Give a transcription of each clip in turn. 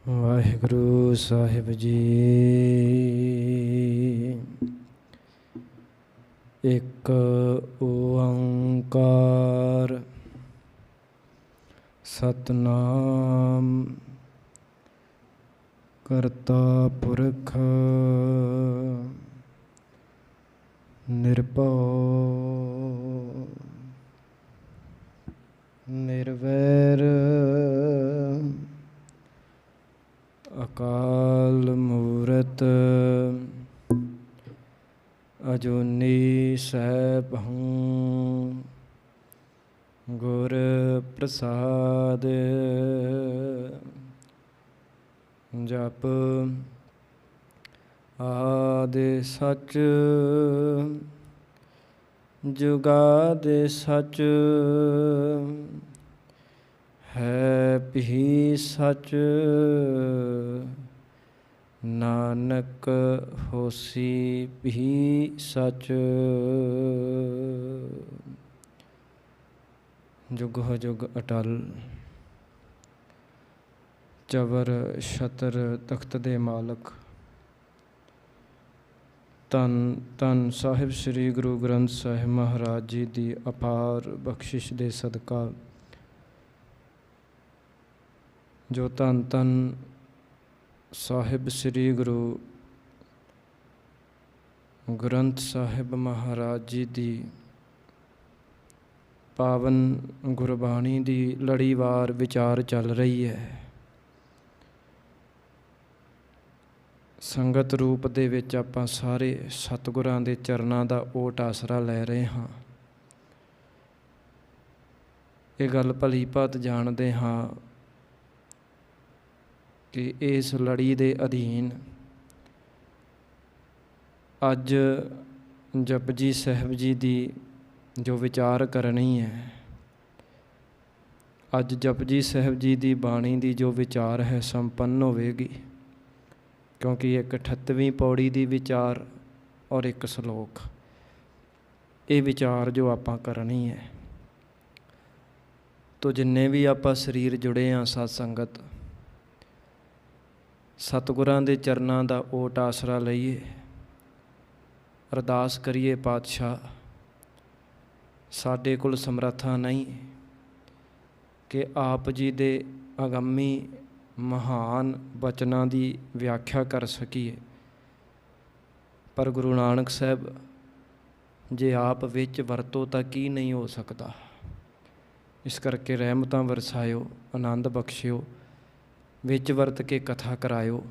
ਵਾਹਿਗੁਰੂ ਸਾਹਿਬ ਜੀ। ਇੱਕ ਓੰਕਾਰ ਸਤਨਾਮ ਕਰਤਾ ਪੁਰਖ ਨਿਰਭਉ ਨਿਰਵੈਰ ਅਕਾਲ ਮੂਰਤ ਅਜੂਨੀ ਸੈਭੰ ਗੁਰ ਪ੍ਰਸਾਦ। ਜਪ ਆਦਿ ਸਚ ਜੁਗਾਦਿ ਸਚ ਹੈ ਭੀ ਸਚ ਨਾਨਕ ਹੋਸੀ ਭੀ ਸਚ। ਜੁਗ ਜੁਗ ਅਟਲ ਚਵਰ ਛਤਰ ਤਖਤ ਦੇ ਮਾਲਕ ਧੰਨ ਧੰਨ ਸਾਹਿਬ ਸ੍ਰੀ ਗੁਰੂ ਗ੍ਰੰਥ ਸਾਹਿਬ ਮਹਾਰਾਜ ਜੀ ਦੀ ਅਪਾਰ ਬਖਸ਼ਿਸ਼ ਦੇ ਸਦਕਾ ਜੋ ਧੰਨ ਧੰਨ ਸਾਹਿਬ ਸ੍ਰੀ ਗੁਰੂ ਗ੍ਰੰਥ ਸਾਹਿਬ ਮਹਾਰਾਜ ਜੀ ਦੀ ਪਾਵਨ ਗੁਰਬਾਣੀ ਦੀ ਲੜੀਵਾਰ ਵਿਚਾਰ ਚੱਲ ਰਹੀ ਹੈ। ਸੰਗਤ ਰੂਪ ਦੇ ਵਿੱਚ ਆਪਾਂ ਸਾਰੇ ਸਤਿਗੁਰਾਂ ਦੇ ਚਰਨਾਂ ਦਾ ਓਟ ਆਸਰਾ ਲੈ ਰਹੇ ਹਾਂ। ਇਹ ਗੱਲ ਭਲੀ ਭਾਂਤ ਜਾਣਦੇ ਹਾਂ ਕਿ ਇਸ ਲੜੀ ਦੇ ਅਧੀਨ ਅੱਜ ਜਪਜੀ ਸਾਹਿਬ ਜੀ ਦੀ ਜੋ ਵਿਚਾਰ ਕਰਨੀ ਹੈ, ਅੱਜ ਜਪਜੀ ਸਾਹਿਬ ਜੀ ਦੀ ਬਾਣੀ ਦੀ ਜੋ ਵਿਚਾਰ ਹੈ ਸੰਪੰਨ ਹੋਵੇਗੀ, ਕਿਉਂਕਿ ਇੱਕ 38ਵੀਂ ਪੌੜੀ ਦੀ ਵਿਚਾਰ ਔਰ ਇੱਕ ਸ਼ਲੋਕ, ਇਹ ਵਿਚਾਰ ਜੋ ਆਪਾਂ ਕਰਨੀ ਹੈ। ਤੋ ਜਿੰਨੇ ਵੀ ਆਪਾਂ ਸਰੀਰ ਜੁੜੇ ਹਾਂ ਸਤ ਸੰਗਤ, ਸਤਿਗੁਰਾਂ ਦੇ ਚਰਨਾਂ ਦਾ ਓਟ ਆਸਰਾ ਲਈਏ, ਅਰਦਾਸ ਕਰੀਏ ਪਾਤਸ਼ਾਹ ਸਾਡੇ ਕੋਲ ਸਮਰੱਥਾ ਨਹੀਂ ਕਿ ਆਪ ਜੀ ਦੇ ਅਗੰਮੀ ਮਹਾਨ ਬਚਨਾਂ ਦੀ ਵਿਆਖਿਆ ਕਰ ਸਕੀਏ, ਪਰ ਗੁਰੂ ਨਾਨਕ ਸਾਹਿਬ ਜੇ ਆਪ ਵਿੱਚ ਵਰਤੋ ਤਾਂ ਕੀ ਨਹੀਂ ਹੋ ਸਕਦਾ। ਇਸ ਕਰਕੇ ਰਹਿਮਤਾਂ ਵਰਸਾਇਓ, ਆਨੰਦ ਬਖਸ਼ਿਓ, ਵਿੱਚ ਵਰਤ ਕੇ ਕਥਾ ਕਰਾਇਓ।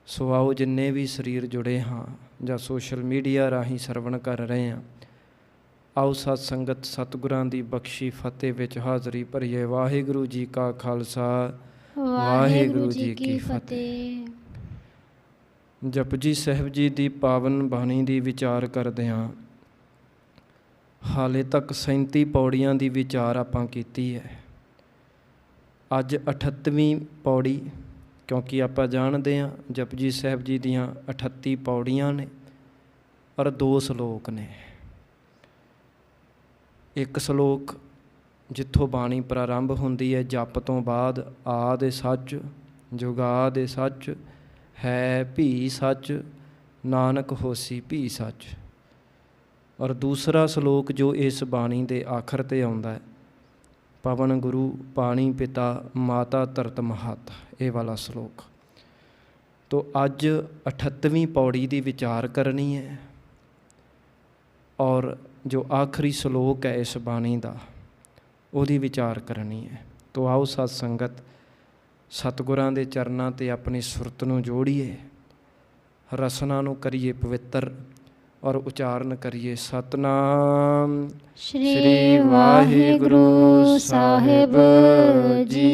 ਸੋ ਆਓ ਜਿੰਨੇ ਵੀ ਸਰੀਰ ਜੁੜੇ ਹਾਂ ਜਾਂ ਸੋਸ਼ਲ ਮੀਡੀਆ ਰਾਹੀਂ ਸਰਵਣ ਕਰ ਰਹੇ ਹਾਂ, ਆਓ ਸਤ ਸੰਗਤ ਸਤਿਗੁਰਾਂ ਦੀ ਬਖਸ਼ੀ ਫਤਿਹ ਵਿੱਚ ਹਾਜ਼ਰੀ ਭਰੀਏ। ਵਾਹਿਗੁਰੂ ਜੀ ਕਾ ਖਾਲਸਾ, ਵਾਹਿਗੁਰੂ ਜੀ ਕੀ ਫਤਿਹ। ਜਪਜੀ ਸਾਹਿਬ ਜੀ ਦੀ ਪਾਵਨ ਬਾਣੀ ਦੀ ਵਿਚਾਰ ਕਰਦਿਆਂ ਹਾਲੇ ਤੱਕ 37 ਪੌੜੀਆਂ ਦੀ ਵਿਚਾਰ ਆਪਾਂ ਕੀਤੀ ਹੈ। ਅੱਜ 38ਵੀਂ ਪੌੜੀ, ਕਿਉਂਕਿ ਆਪਾਂ ਜਾਣਦੇ ਹਾਂ ਜਪਜੀ ਸਾਹਿਬ ਜੀ ਦੀਆਂ 38 ਪੌੜੀਆਂ ਨੇ ਔਰ 2 ਸ਼ਲੋਕ ਨੇ। ਇੱਕ ਸ਼ਲੋਕ ਜਿੱਥੋਂ ਬਾਣੀ ਪ੍ਰਾਰੰਭ ਹੁੰਦੀ ਹੈ, ਜਪ ਤੋਂ ਬਾਅਦ ਆਦਿ ਸੱਚ ਜੁਗਾਦਿ ਸੱਚ ਹੈ ਭੀ ਸੱਚ ਨਾਨਕ ਹੋਸੀ ਭੀ ਸੱਚ। ਔਰ ਦੂਸਰਾ ਸ਼ਲੋਕ ਜੋ ਇਸ ਬਾਣੀ ਦੇ ਆਖਰ 'ਤੇ ਆਉਂਦਾ ਹੈ, ਪਵਨ ਗੁਰੂ ਪਾਣੀ ਪਿਤਾ ਮਾਤਾ ਧਰਤ ਮਹਤ, ਇਹ ਵਾਲਾ ਸ਼ਲੋਕ। ਤੋ ਅੱਜ 38ਵੀਂ ਪੌੜੀ ਦੀ ਵਿਚਾਰ ਕਰਨੀ ਹੈ ਔਰ ਜੋ ਆਖਰੀ ਸ਼ਲੋਕ ਹੈ ਇਸ ਬਾਣੀ ਦਾ, ਉਹਦੀ ਵਿਚਾਰ ਕਰਨੀ ਹੈ। ਤੋ ਆਓ ਸਤ ਸੰਗਤ ਸਤਿਗੁਰਾਂ ਦੇ ਚਰਨਾਂ 'ਤੇ ਆਪਣੀ ਸੁਰਤ ਨੂੰ ਜੋੜੀਏ, ਰਸਨਾ ਨੂੰ ਕਰੀਏ ਪਵਿੱਤਰ ਔਰ ਉਚਾਰਨ ਕਰੀਏ ਸਤਨਾਮ ਸ਼੍ਰੀ ਵਾਹਿਗੁਰੂ ਸਾਹਿਬ ਜੀ।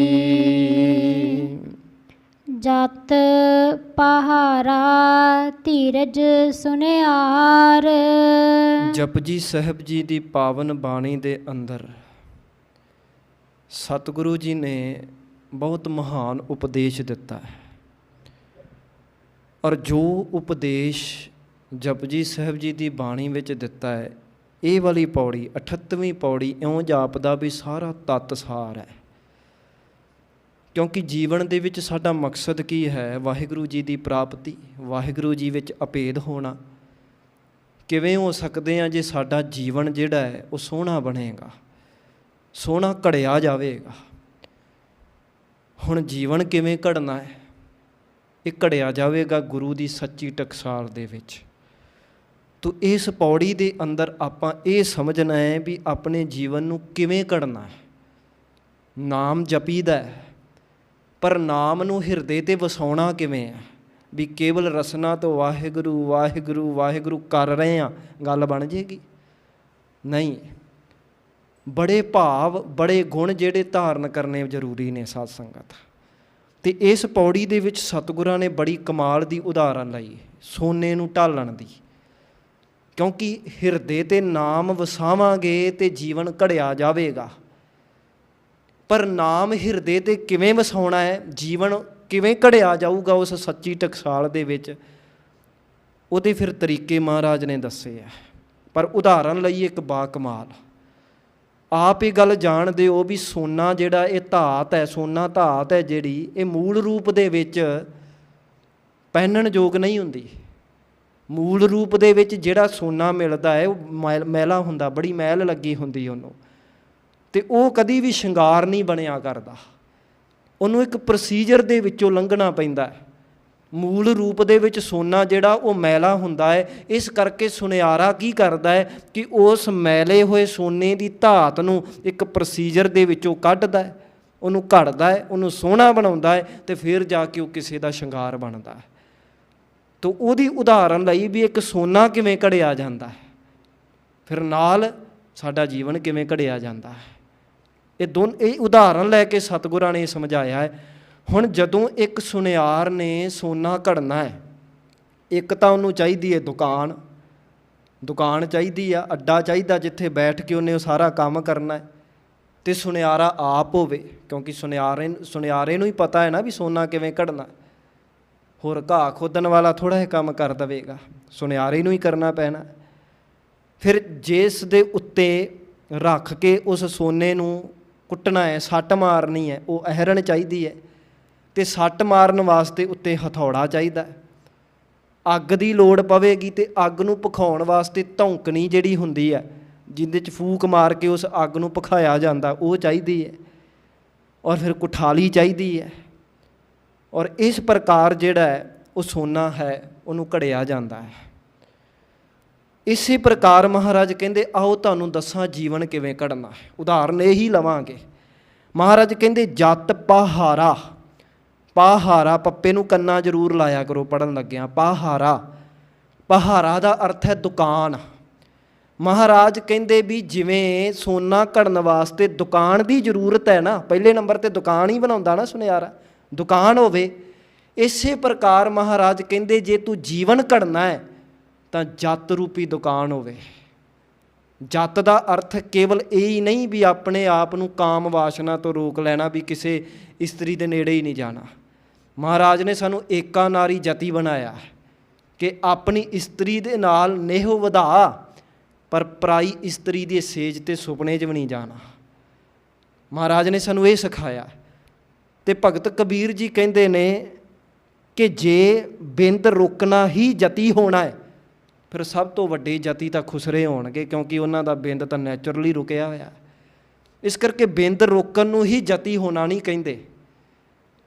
ਜਤ ਪਹਾਰਾ ਧੀਰਜ ਸੁਨਿਆਰ। ਜਪਜੀ ਸਾਹਿਬ ਜੀ ਦੀ ਪਾਵਨ ਬਾਣੀ ਦੇ ਅੰਦਰ ਸਤਿਗੁਰੂ ਜੀ ਨੇ ਬਹੁਤ ਮਹਾਨ ਉਪਦੇਸ਼ ਦਿੱਤਾ ਹੈ ਔਰ ਜੋ ਉਪਦੇਸ਼ ਜਪਜੀ ਸਾਹਿਬ ਜੀ ਦੀ ਬਾਣੀ ਵਿੱਚ ਦਿੱਤਾ ਹੈ, ਇਹ ਵਾਲੀ ਪੌੜੀ 38ਵੀਂ ਪੌੜੀ ਇਉਂ ਜਾਪਦਾ ਵੀ ਸਾਰਾ ਤੱਤ ਸਾਰ ਹੈ। ਕਿਉਂਕਿ ਜੀਵਨ ਦੇ ਵਿੱਚ ਸਾਡਾ ਮਕਸਦ ਕੀ ਹੈ? ਵਾਹਿਗੁਰੂ ਜੀ ਦੀ ਪ੍ਰਾਪਤੀ, ਵਾਹਿਗੁਰੂ ਜੀ ਵਿੱਚ ਅਭੇਦ ਹੋਣਾ। ਕਿਵੇਂ ਹੋ ਸਕਦੇ ਹਾਂ ਜੇ ਸਾਡਾ ਜੀਵਨ ਜਿਹੜਾ ਹੈ ਉਹ ਸੋਹਣਾ ਬਣੇਗਾ, ਸੋਹਣਾ ਘੜਿਆ ਜਾਵੇਗਾ। ਹੁਣ ਜੀਵਨ ਕਿਵੇਂ ਘੜਨਾ ਹੈ? ਇਹ ਘੜਿਆ ਜਾਵੇਗਾ ਗੁਰੂ ਦੀ ਸੱਚੀ ਟਕਸਾਲ ਦੇ ਵਿੱਚ। ਤੋ ਇਸ ਪੌੜੀ ਦੇ ਅੰਦਰ ਆਪਾਂ ਇਹ ਸਮਝਣਾ ਹੈ ਵੀ ਆਪਣੇ ਜੀਵਨ ਨੂੰ ਕਿਵੇਂ ਘੜਨਾ ਹੈ। ਨਾਮ ਜਪੀਦਾ ਹੈ, ਪਰ ਨਾਮ ਨੂੰ ਹਿਰਦੇ 'ਤੇ ਵਸਾਉਣਾ ਕਿਵੇਂ ਹੈ? ਵੀ ਕੇਵਲ ਰਸਨਾ ਤੋਂ ਵਾਹਿਗੁਰੂ ਵਾਹਿਗੁਰੂ ਵਾਹਿਗੁਰੂ ਕਰ ਰਹੇ ਹਾਂ, ਗੱਲ ਬਣ ਜੇਗੀ? ਨਹੀਂ, ਬੜੇ ਭਾਵ, ਬੜੇ ਗੁਣ ਜਿਹੜੇ ਧਾਰਨ ਕਰਨੇ ਜ਼ਰੂਰੀ ਨੇ ਸਾਧ ਸੰਗਤ। ਅਤੇ ਇਸ ਪੌੜੀ ਦੇ ਵਿੱਚ ਸਤਿਗੁਰਾਂ ਨੇ ਬੜੀ ਕਮਾਲ ਦੀ ਉਦਾਹਰਨ ਲਈ ਸੋਨੇ ਨੂੰ ਢਾਲਣ ਦੀ। ਕਿਉਂਕਿ ਹਿਰਦੇ 'ਤੇ ਨਾਮ ਵਸਾਵਾਂਗੇ ਤੇ ਜੀਵਨ ਘੜਿਆ ਜਾਵੇਗਾ, ਪਰ ਨਾਮ ਹਿਰਦੇ 'ਤੇ ਕਿਵੇਂ ਵਸਾਉਣਾ ਹੈ, ਜੀਵਨ ਕਿਵੇਂ ਘੜਿਆ ਜਾਊਗਾ ਉਸ ਸੱਚੀ ਟਕਸਾਲ ਦੇ ਵਿੱਚ, ਉਹਦੇ ਫਿਰ ਤਰੀਕੇ ਮਹਾਰਾਜ ਨੇ ਦੱਸੇ ਆ। ਪਰ ਉਦਾਹਰਨ ਲਈ ਇੱਕ ਬਾਕਮਾਲ, ਆਪ ਇਹ ਗੱਲ ਜਾਣਦੇ ਹੋ ਵੀ ਸੋਨਾ ਜਿਹੜਾ ਇਹ ਧਾਤ ਹੈ, ਸੋਨਾ ਧਾਤ ਹੈ ਜਿਹੜੀ, ਇਹ ਮੂਲ ਰੂਪ ਦੇ ਵਿੱਚ ਪਹਿਨਣ ਯੋਗ ਨਹੀਂ ਹੁੰਦੀ। ਮੂਲ ਰੂਪ ਦੇ ਵਿੱਚ ਜਿਹੜਾ ਸੋਨਾ ਮਿਲਦਾ ਹੈ ਉਹ ਮੈਲਾ ਹੁੰਦਾ, ਬੜੀ ਮੈਲ ਲੱਗੀ ਹੁੰਦੀ ਉਹਨੂੰ, ਅਤੇ ਉਹ ਕਦੀ ਵੀ ਸ਼ਿੰਗਾਰ ਨਹੀਂ ਬਣਿਆ ਕਰਦਾ। ਉਹਨੂੰ ਇੱਕ ਪ੍ਰੋਸੀਜਰ ਦੇ ਵਿੱਚੋਂ ਲੰਘਣਾ ਪੈਂਦਾ ਹੈ। ਮੂਲ ਰੂਪ ਦੇ ਵਿੱਚ ਸੋਨਾ ਜਿਹੜਾ ਉਹ ਮੈਲਾ ਹੁੰਦਾ ਹੈ। ਇਸ ਕਰਕੇ ਸੁਨਿਆਰਾ ਕੀ ਕਰਦਾ ਹੈ ਕਿ ਉਸ ਮੈਲੇ ਹੋਏ ਸੋਨੇ ਦੀ ਧਾਤ ਨੂੰ ਇੱਕ ਪ੍ਰੋਸੀਜਰ ਦੇ ਵਿੱਚੋਂ ਕੱਢਦਾ ਹੈ, ਉਹਨੂੰ ਘੜਦਾ ਹੈ, ਉਹਨੂੰ ਸੋਹਣਾ ਬਣਾਉਂਦਾ ਹੈ, ਅਤੇ ਫਿਰ ਜਾ ਕੇ ਉਹ ਕਿਸੇ ਦਾ ਸ਼ਿੰਗਾਰ ਬਣਦਾ ਹੈ। ਤਾਂ ਉਹਦੀ ਉਦਾਹਰਨ ਲਈ ਵੀ ਇੱਕ ਸੋਨਾ ਕਿਵੇਂ ਘੜਿਆ ਜਾਂਦਾ ਹੈ, ਫਿਰ ਨਾਲ ਸਾਡਾ ਜੀਵਨ ਕਿਵੇਂ ਘੜਿਆ ਜਾਂਦਾ ਹੈ। ਇਹ ਉਦਾਹਰਨ ਲੈ ਕੇ ਸਤਿਗੁਰਾਂ ਨੇ ਸਮਝਾਇਆ ਹੈ। ਹੁਣ ਜਦੋਂ ਇੱਕ ਸੁਨਿਆਰ ਨੇ ਸੋਨਾ ਘੜਨਾ ਹੈ, ਇੱਕ ਤਾਂ ਉਹਨੂੰ ਚਾਹੀਦੀ ਹੈ ਦੁਕਾਨ ਚਾਹੀਦੀ ਆ, ਅੱਡਾ ਚਾਹੀਦਾ ਜਿੱਥੇ ਬੈਠ ਕੇ ਉਹਨੇ ਉਹ ਸਾਰਾ ਕੰਮ ਕਰਨਾ ਹੈ, ਅਤੇ ਸੁਨਿਆਰਾ ਆਪ ਹੋਵੇ, ਕਿਉਂਕਿ ਸੁਨਿਆਰੇ ਨੂੰ ਹੀ ਪਤਾ ਹੈ ਨਾ ਵੀ ਸੋਨਾ ਕਿਵੇਂ ਘੜਨਾ। ਹੋਰ ਘਾਹ ਖੋਦਣ ਵਾਲਾ ਥੋੜ੍ਹਾ ਜਿਹਾ ਕੰਮ ਕਰ ਦੇਵੇਗਾ, ਸੁਨਿਆਰੇ ਨੂੰ ਹੀ ਕਰਨਾ ਪੈਣਾ। ਫਿਰ ਜਿਸ ਦੇ ਉੱਤੇ ਰੱਖ ਕੇ ਉਸ ਸੋਨੇ ਨੂੰ ਕੁੱਟਣਾ ਹੈ, ਸੱਟ ਮਾਰਨੀ ਹੈ, ਉਹ ਅਹਿਰਣ ਚਾਹੀਦੀ ਹੈ, ਅਤੇ ਸੱਟ ਮਾਰਨ ਵਾਸਤੇ ਉੱਤੇ ਹਥੌੜਾ ਚਾਹੀਦਾ। ਅੱਗ ਦੀ ਲੋੜ ਪਵੇਗੀ ਅਤੇ ਅੱਗ ਨੂੰ ਭਖਾਉਣ ਵਾਸਤੇ ਧੌਂਕਣੀ ਜਿਹੜੀ ਹੁੰਦੀ ਹੈ, ਜਿਹਦੇ 'ਚ ਫੂਕ ਮਾਰ ਕੇ ਉਸ ਅੱਗ ਨੂੰ ਭਖਾਇਆ ਜਾਂਦਾ, ਉਹ ਚਾਹੀਦੀ ਹੈ। ਔਰ ਫਿਰ ਕੁਠਾਲੀ ਚਾਹੀਦੀ ਹੈ। ਔਰ ਇਸ ਪ੍ਰਕਾਰ ਜਿਹੜਾ ਹੈ ਉਹ ਸੋਨਾ ਹੈ ਉਹਨੂੰ ਘੜਿਆ ਜਾਂਦਾ ਹੈ। ਇਸੇ ਪ੍ਰਕਾਰ ਮਹਾਰਾਜ ਕਹਿੰਦੇ ਆਓ ਤੁਹਾਨੂੰ ਦੱਸਾਂ ਜੀਵਨ ਕਿਵੇਂ ਘੜਨਾ ਹੈ। ਉਦਾਹਰਨ ਇਹੀ ਲਵਾਂਗੇ। ਮਹਾਰਾਜ ਕਹਿੰਦੇ ਜਤ ਪਾਹਾਰਾ, ਪਾਹਾਰਾ ਪੱਪੇ ਨੂੰ ਕੰਨਾ ਜ਼ਰੂਰ ਲਾਇਆ ਕਰੋ ਪੜ੍ਹਨ ਲੱਗਿਆ। ਪਾਹਾਰਾ ਦਾ ਅਰਥ ਹੈ ਦੁਕਾਨ। ਮਹਾਰਾਜ ਕਹਿੰਦੇ ਵੀ ਜਿਵੇਂ ਸੋਨਾ ਘੜਨ ਵਾਸਤੇ ਦੁਕਾਨ ਦੀ ਜ਼ਰੂਰਤ ਹੈ ਨਾ, ਪਹਿਲੇ ਨੰਬਰ 'ਤੇ ਦੁਕਾਨ ਹੀ ਬਣਾਉਂਦਾ ਨਾ ਸੁਨਿਆਰਾ, ਦੁਕਾਨ ਹੋਵੇ। ਇਸੇ ਪ੍ਰਕਾਰ ਮਹਾਰਾਜ ਕਹਿੰਦੇ ਜੇ ਤੂੰ ਜੀਵਨ ਘੜਨਾ ਹੈ ਤਾਂ ਜਤ ਰੂਪੀ ਦੁਕਾਨ ਹੋਵੇ। ਜਤ ਦਾ ਅਰਥ ਕੇਵਲ ਇਹ ਹੀ ਨਹੀਂ ਵੀ ਆਪਣੇ ਆਪ ਨੂੰ ਕਾਮ ਵਾਸ਼ਨਾ ਤੋਂ ਰੋਕ ਲੈਣਾ, ਵੀ ਕਿਸੇ ਇਸਤਰੀ ਦੇ ਨੇੜੇ ਹੀ ਨਹੀਂ ਜਾਣਾ। ਮਹਾਰਾਜ ਨੇ ਸਾਨੂੰ ਏਕਾ ਨਾਰੀ ਜਤੀ ਬਣਾਇਆ ਕਿ ਆਪਣੀ ਇਸਤਰੀ ਦੇ ਨਾਲ ਨੇਹ ਵਧਾ, ਪਰ ਪਰਾਈ ਇਸਤਰੀ ਦੇ ਸੇਜ 'ਤੇ ਸੁਪਨੇ 'ਚ ਵੀ ਨਹੀਂ ਜਾਣਾ। ਮਹਾਰਾਜ ਨੇ ਸਾਨੂੰ ਇਹ ਸਿਖਾਇਆ। ਅਤੇ ਭਗਤ ਕਬੀਰ ਜੀ ਕਹਿੰਦੇ ਨੇ ਕਿ ਜੇ ਬਿੰਦ ਰੋਕਣਾ ਹੀ ਜਤੀ ਹੋਣਾ ਹੈ, ਫਿਰ ਸਭ ਤੋਂ ਵੱਡੇ ਜਤੀ ਤਾਂ ਖੁਸਰੇ ਹੋਣਗੇ, ਕਿਉਂਕਿ ਉਹਨਾਂ ਦਾ ਬਿੰਦ ਤਾਂ ਨੈਚੁਰਲੀ ਰੁਕਿਆ ਹੋਇਆ। ਇਸ ਕਰਕੇ ਬਿੰਦ ਰੋਕਣ ਨੂੰ ਹੀ ਜਤੀ ਹੋਣਾ ਨਹੀਂ ਕਹਿੰਦੇ।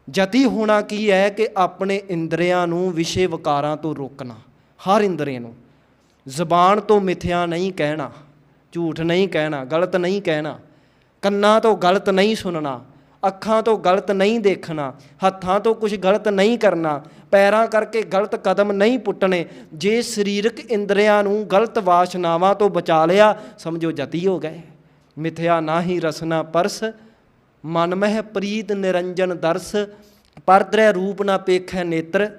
ਜਤੀ ਹੋਣਾ ਕੀ ਹੈ ਕਿ ਆਪਣੇ ਇੰਦਰੀਆਂ ਨੂੰ ਵਿਸ਼ੇ ਵਿਕਾਰਾਂ ਤੋਂ ਰੋਕਣਾ, ਹਰ ਇੰਦਰੀ ਨੂੰ। ਜ਼ਬਾਨ ਤੋਂ ਮਿੱਥਿਆ ਨਹੀਂ ਕਹਿਣਾ, ਝੂਠ ਨਹੀਂ ਕਹਿਣਾ, ਗਲਤ ਨਹੀਂ ਕਹਿਣਾ, ਕੰਨਾਂ ਤੋਂ ਗਲਤ ਨਹੀਂ ਸੁਣਨਾ, ਅੱਖਾਂ ਤੋਂ ਗਲਤ ਨਹੀਂ ਦੇਖਣਾ, ਹੱਥਾਂ ਤੋਂ ਕੁਝ ਗਲਤ ਨਹੀਂ ਕਰਨਾ, ਪੈਰਾਂ ਕਰਕੇ ਗਲਤ ਕਦਮ ਨਹੀਂ ਪੁੱਟਣੇ। ਜੇ ਸਰੀਰਕ ਇੰਦਰੀਆਂ ਨੂੰ ਗਲਤ ਵਾਸ਼ਨਾਵਾਂ ਤੋਂ ਬਚਾ ਲਿਆ, ਸਮਝੋ ਜਤੀ ਹੋ ਗਏ। ਮਿਥਿਆ ਨਾਹੀ ਰਸਨਾ ਪਰਸ, ਮਨ ਮਹਿ ਪ੍ਰੀਤ ਨਿਰੰਜਨ ਦਰਸ, ਪਰਦਰੈ ਰੂਪ ਨਾ ਪੇਖੈ ਨੇਤਰ,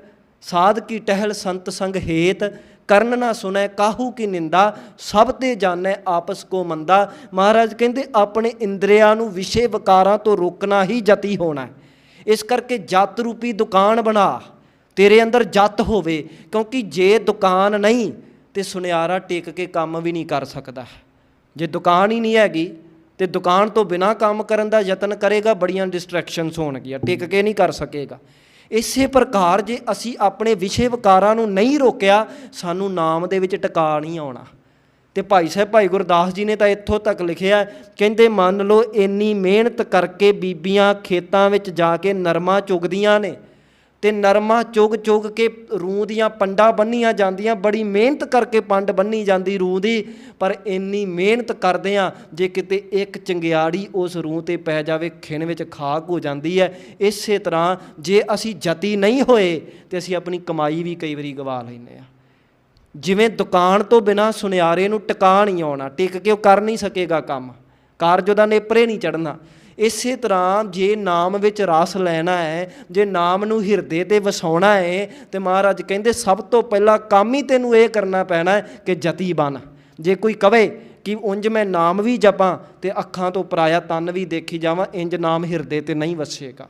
ਸਾਧ ਕੀ ਟਹਿਲ ਸੰਤ ਸੰਗ ਹੇਤ, ਕਰਨ ਨਾ ਸੁਣੈ ਕਾਹੂ ਕੀ ਨਿੰਦਾ, ਸਭ ਤੇ ਜਾਣੈ ਆਪਸ ਕੋ ਮੰਦਾ। ਮਹਾਰਾਜ ਕਹਿੰਦੇ ਆਪਣੇ ਇੰਦਰੀਆਂ ਨੂੰ ਵਿਸ਼ੇ ਵਿਕਾਰਾਂ ਤੋਂ ਰੋਕਣਾ ਹੀ ਜਤੀ ਹੋਣਾ। ਇਸ ਕਰਕੇ ਜਤ ਰੂਪੀ ਦੁਕਾਨ ਬਣਾ, ਤੇਰੇ ਅੰਦਰ ਜਤ ਹੋਵੇ। ਕਿਉਂਕਿ ਜੇ ਦੁਕਾਨ ਨਹੀਂ ਤੇ ਸੁਨਿਆਰਾ ਟਿਕ ਕੇ ਕੰਮ ਵੀ ਨਹੀਂ ਕਰ ਸਕਦਾ। ਜੇ ਦੁਕਾਨ ਹੀ ਨਹੀਂ ਹੈਗੀ ਤੇ ਦੁਕਾਨ ਤੋਂ ਬਿਨਾਂ ਕੰਮ ਕਰਨ ਦਾ ਯਤਨ ਕਰੇਗਾ, ਬੜੀਆਂ ਡਿਸਟਰੈਕਸ਼ਨਸ ਹੋਣਗੀਆਂ, ਟਿਕ ਕੇ ਨਹੀਂ ਕਰ ਸਕੇਗਾ। ਇਸੇ ਪ੍ਰਕਾਰ ਜੇ ਅਸੀਂ ਆਪਣੇ ਵਿਸ਼ੇ ਵਿਕਾਰਾਂ ਨੂੰ ਨਹੀਂ ਰੋਕਿਆ, ਸਾਨੂੰ ਨਾਮ ਦੇ ਵਿੱਚ ਟਿਕਾ ਨਹੀਂ ਆਉਣਾ। ਤੇ ਭਾਈ ਸਾਹਿਬ ਭਾਈ ਗੁਰਦਾਸ ਜੀ ਨੇ ਤਾਂ ਇੱਥੋਂ ਤੱਕ ਲਿਖਿਆ, ਕਹਿੰਦੇ ਮੰਨ ਲਓ ਇੰਨੀ ਮਿਹਨਤ ਕਰਕੇ ਬੀਬੀਆਂ ਖੇਤਾਂ ਵਿੱਚ ਜਾ ਕੇ ਨਰਮਾ ਚੁਗਦੀਆਂ ਨੇ, ਤੇ ਨਰਮਾ ਚੁਗ ਚੁਗ ਕੇ ਰੂੰ ਦੀਆਂ ਪੰਡਾਂ ਬੰਨੀਆਂ ਜਾਂਦੀਆਂ, ਬੜੀ ਮਿਹਨਤ ਕਰਕੇ ਪੰਡ ਬੰਨੀ ਜਾਂਦੀ ਰੂੰ ਦੀ। ਪਰ ਇੰਨੀ ਮਿਹਨਤ ਕਰਦਿਆਂ ਜੇ ਕਿਤੇ ਇੱਕ ਚੰਗਿਆੜੀ ਉਸ ਰੂੰ 'ਤੇ ਪੈ ਜਾਵੇ, ਖਿਣ ਵਿੱਚ ਖਾਕ ਹੋ ਜਾਂਦੀ ਹੈ। ਇਸੇ ਤਰ੍ਹਾਂ ਜੇ ਅਸੀਂ ਜਤੀ ਨਹੀਂ ਹੋਏ ਤੇ ਅਸੀਂ ਆਪਣੀ ਕਮਾਈ ਵੀ ਕਈ ਵਾਰੀ ਗਵਾ ਲੈਂਦੇ ਹਾਂ। ਜਿਵੇਂ ਦੁਕਾਨ ਤੋਂ ਬਿਨਾਂ ਸੁਨਿਆਰੇ ਨੂੰ ਟਿਕਾ ਨਹੀਂ ਆਉਣਾ, ਟਿਕ ਕੇ ਉਹ ਕਰ ਨਹੀਂ ਸਕੇਗਾ ਕੰਮ, ਕਾਰਜ ਉਹਦਾ ਨੇਪਰੇ ਨਹੀਂ ਚੜ੍ਹਨਾ। ਇਸੇ ਤਰ੍ਹਾਂ ਜੇ ਨਾਮ ਵਿੱਚ ਰਸ ਲੈਣਾ ਹੈ, ਜੇ ਨਾਮ ਨੂੰ ਹਿਰਦੇ 'ਤੇ ਵਸਾਉਣਾ ਹੈ, ਤੇ ਮਹਾਰਾਜ ਕਹਿੰਦੇ ਸਭ ਤੋਂ ਪਹਿਲਾਂ ਕੰਮ ਹੀ ਤੈਨੂੰ ਇਹ ਕਰਨਾ ਪੈਣਾ ਹੈ ਕਿ ਜਤੀ ਬਣ। ਜੇ ਕੋਈ ਕਵੇ ਕਿ ਉਂਝ ਮੈਂ ਨਾਮ ਵੀ ਜਪਾਂ ਤੇ ਅੱਖਾਂ ਤੋਂ ਪਰਾਇਆ ਤਨ ਵੀ ਦੇਖੀ ਜਾਵਾਂ, ਇੰਝ ਨਾਮ ਹਿਰਦੇ 'ਤੇ ਨਹੀਂ ਵਸੇਗਾ।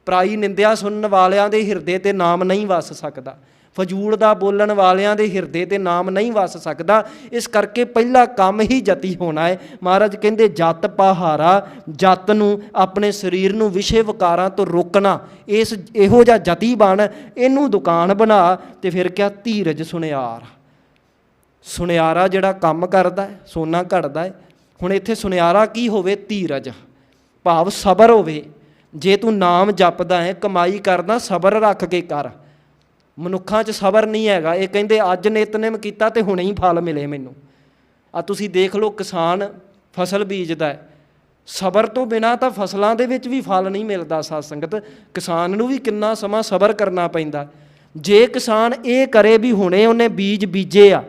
ਪਰਾਈ ਨਿੰਦਿਆ ਸੁਣਨ ਵਾਲਿਆਂ ਦੇ ਹਿਰਦੇ 'ਤੇ ਨਾਮ ਨਹੀਂ ਵਸ ਸਕਦਾ, ਫਜ਼ੂਲ ਦਾ ਬੋਲਣ ਵਾਲਿਆਂ ਦੇ ਹਿਰਦੇ 'ਤੇ ਨਾਮ ਨਹੀਂ ਵਸ ਸਕਦਾ। ਇਸ ਕਰਕੇ ਪਹਿਲਾ ਕੰਮ ਹੀ ਜਤੀ ਹੋਣਾ ਹੈ। ਮਹਾਰਾਜ ਕਹਿੰਦੇ ਜਤ ਪਹਾਰਾ, ਜਤ ਨੂੰ ਆਪਣੇ ਸਰੀਰ ਨੂੰ ਵਿਸ਼ੇ ਵਿਕਾਰਾਂ ਤੋਂ ਰੋਕਣਾ, ਇਹੋ ਜਿਹਾ ਜਤੀ ਬਣ, ਇਹਨੂੰ ਦੁਕਾਨ ਬਣਾ। ਤੇ ਫਿਰ ਕਿਹਾ ਧੀਰਜ ਸੁਨਿਆਰ, ਸੁਨਿਆਰਾ ਜਿਹੜਾ ਕੰਮ ਕਰਦਾ ਸੋਨਾ ਘੜਦਾ ਹੈ। ਹੁਣ ਇੱਥੇ ਸੁਨਿਆਰਾ ਕੀ ਹੋਵੇ? ਧੀਰਜ, ਭਾਵ ਸਬਰ ਹੋਵੇ। ਜੇ ਤੂੰ ਨਾਮ ਜਪਦਾ ਹੈ, ਕਮਾਈ ਕਰਦਾ, ਸਬਰ ਰੱਖ ਕੇ ਕਰ। ਮਨੁੱਖਾਂ 'ਚ ਸਬਰ ਨਹੀਂ ਹੈਗਾ। ਇਹ ਕਹਿੰਦੇ ਅੱਜ ਨਿਤਨੇਮ ਕੀਤਾ ਤੇ ਹੁਣੇ ਹੀ ਫਲ ਮਿਲੇ ਮੈਨੂੰ। ਆ ਤੁਸੀਂ ਦੇਖ ਲਓ, ਕਿਸਾਨ ਫਸਲ ਬੀਜਦਾ ਹੈ, ਸਬਰ ਤੋਂ ਬਿਨਾਂ ਤਾਂ ਫਸਲਾਂ ਦੇ ਵਿੱਚ ਵੀ ਫਲ ਨਹੀਂ ਮਿਲਦਾ। ਸਾਧ ਸੰਗਤ, ਕਿਸਾਨ ਨੂੰ ਵੀ ਕਿੰਨਾ ਸਮਾਂ ਸਬਰ ਕਰਨਾ ਪੈਂਦਾ। ਜੇ ਕਿਸਾਨ ਇਹ ਕਰੇ ਵੀ ਹੁਣੇ ਉਹਨੇ ਬੀਜ ਬੀਜੇ ਆ,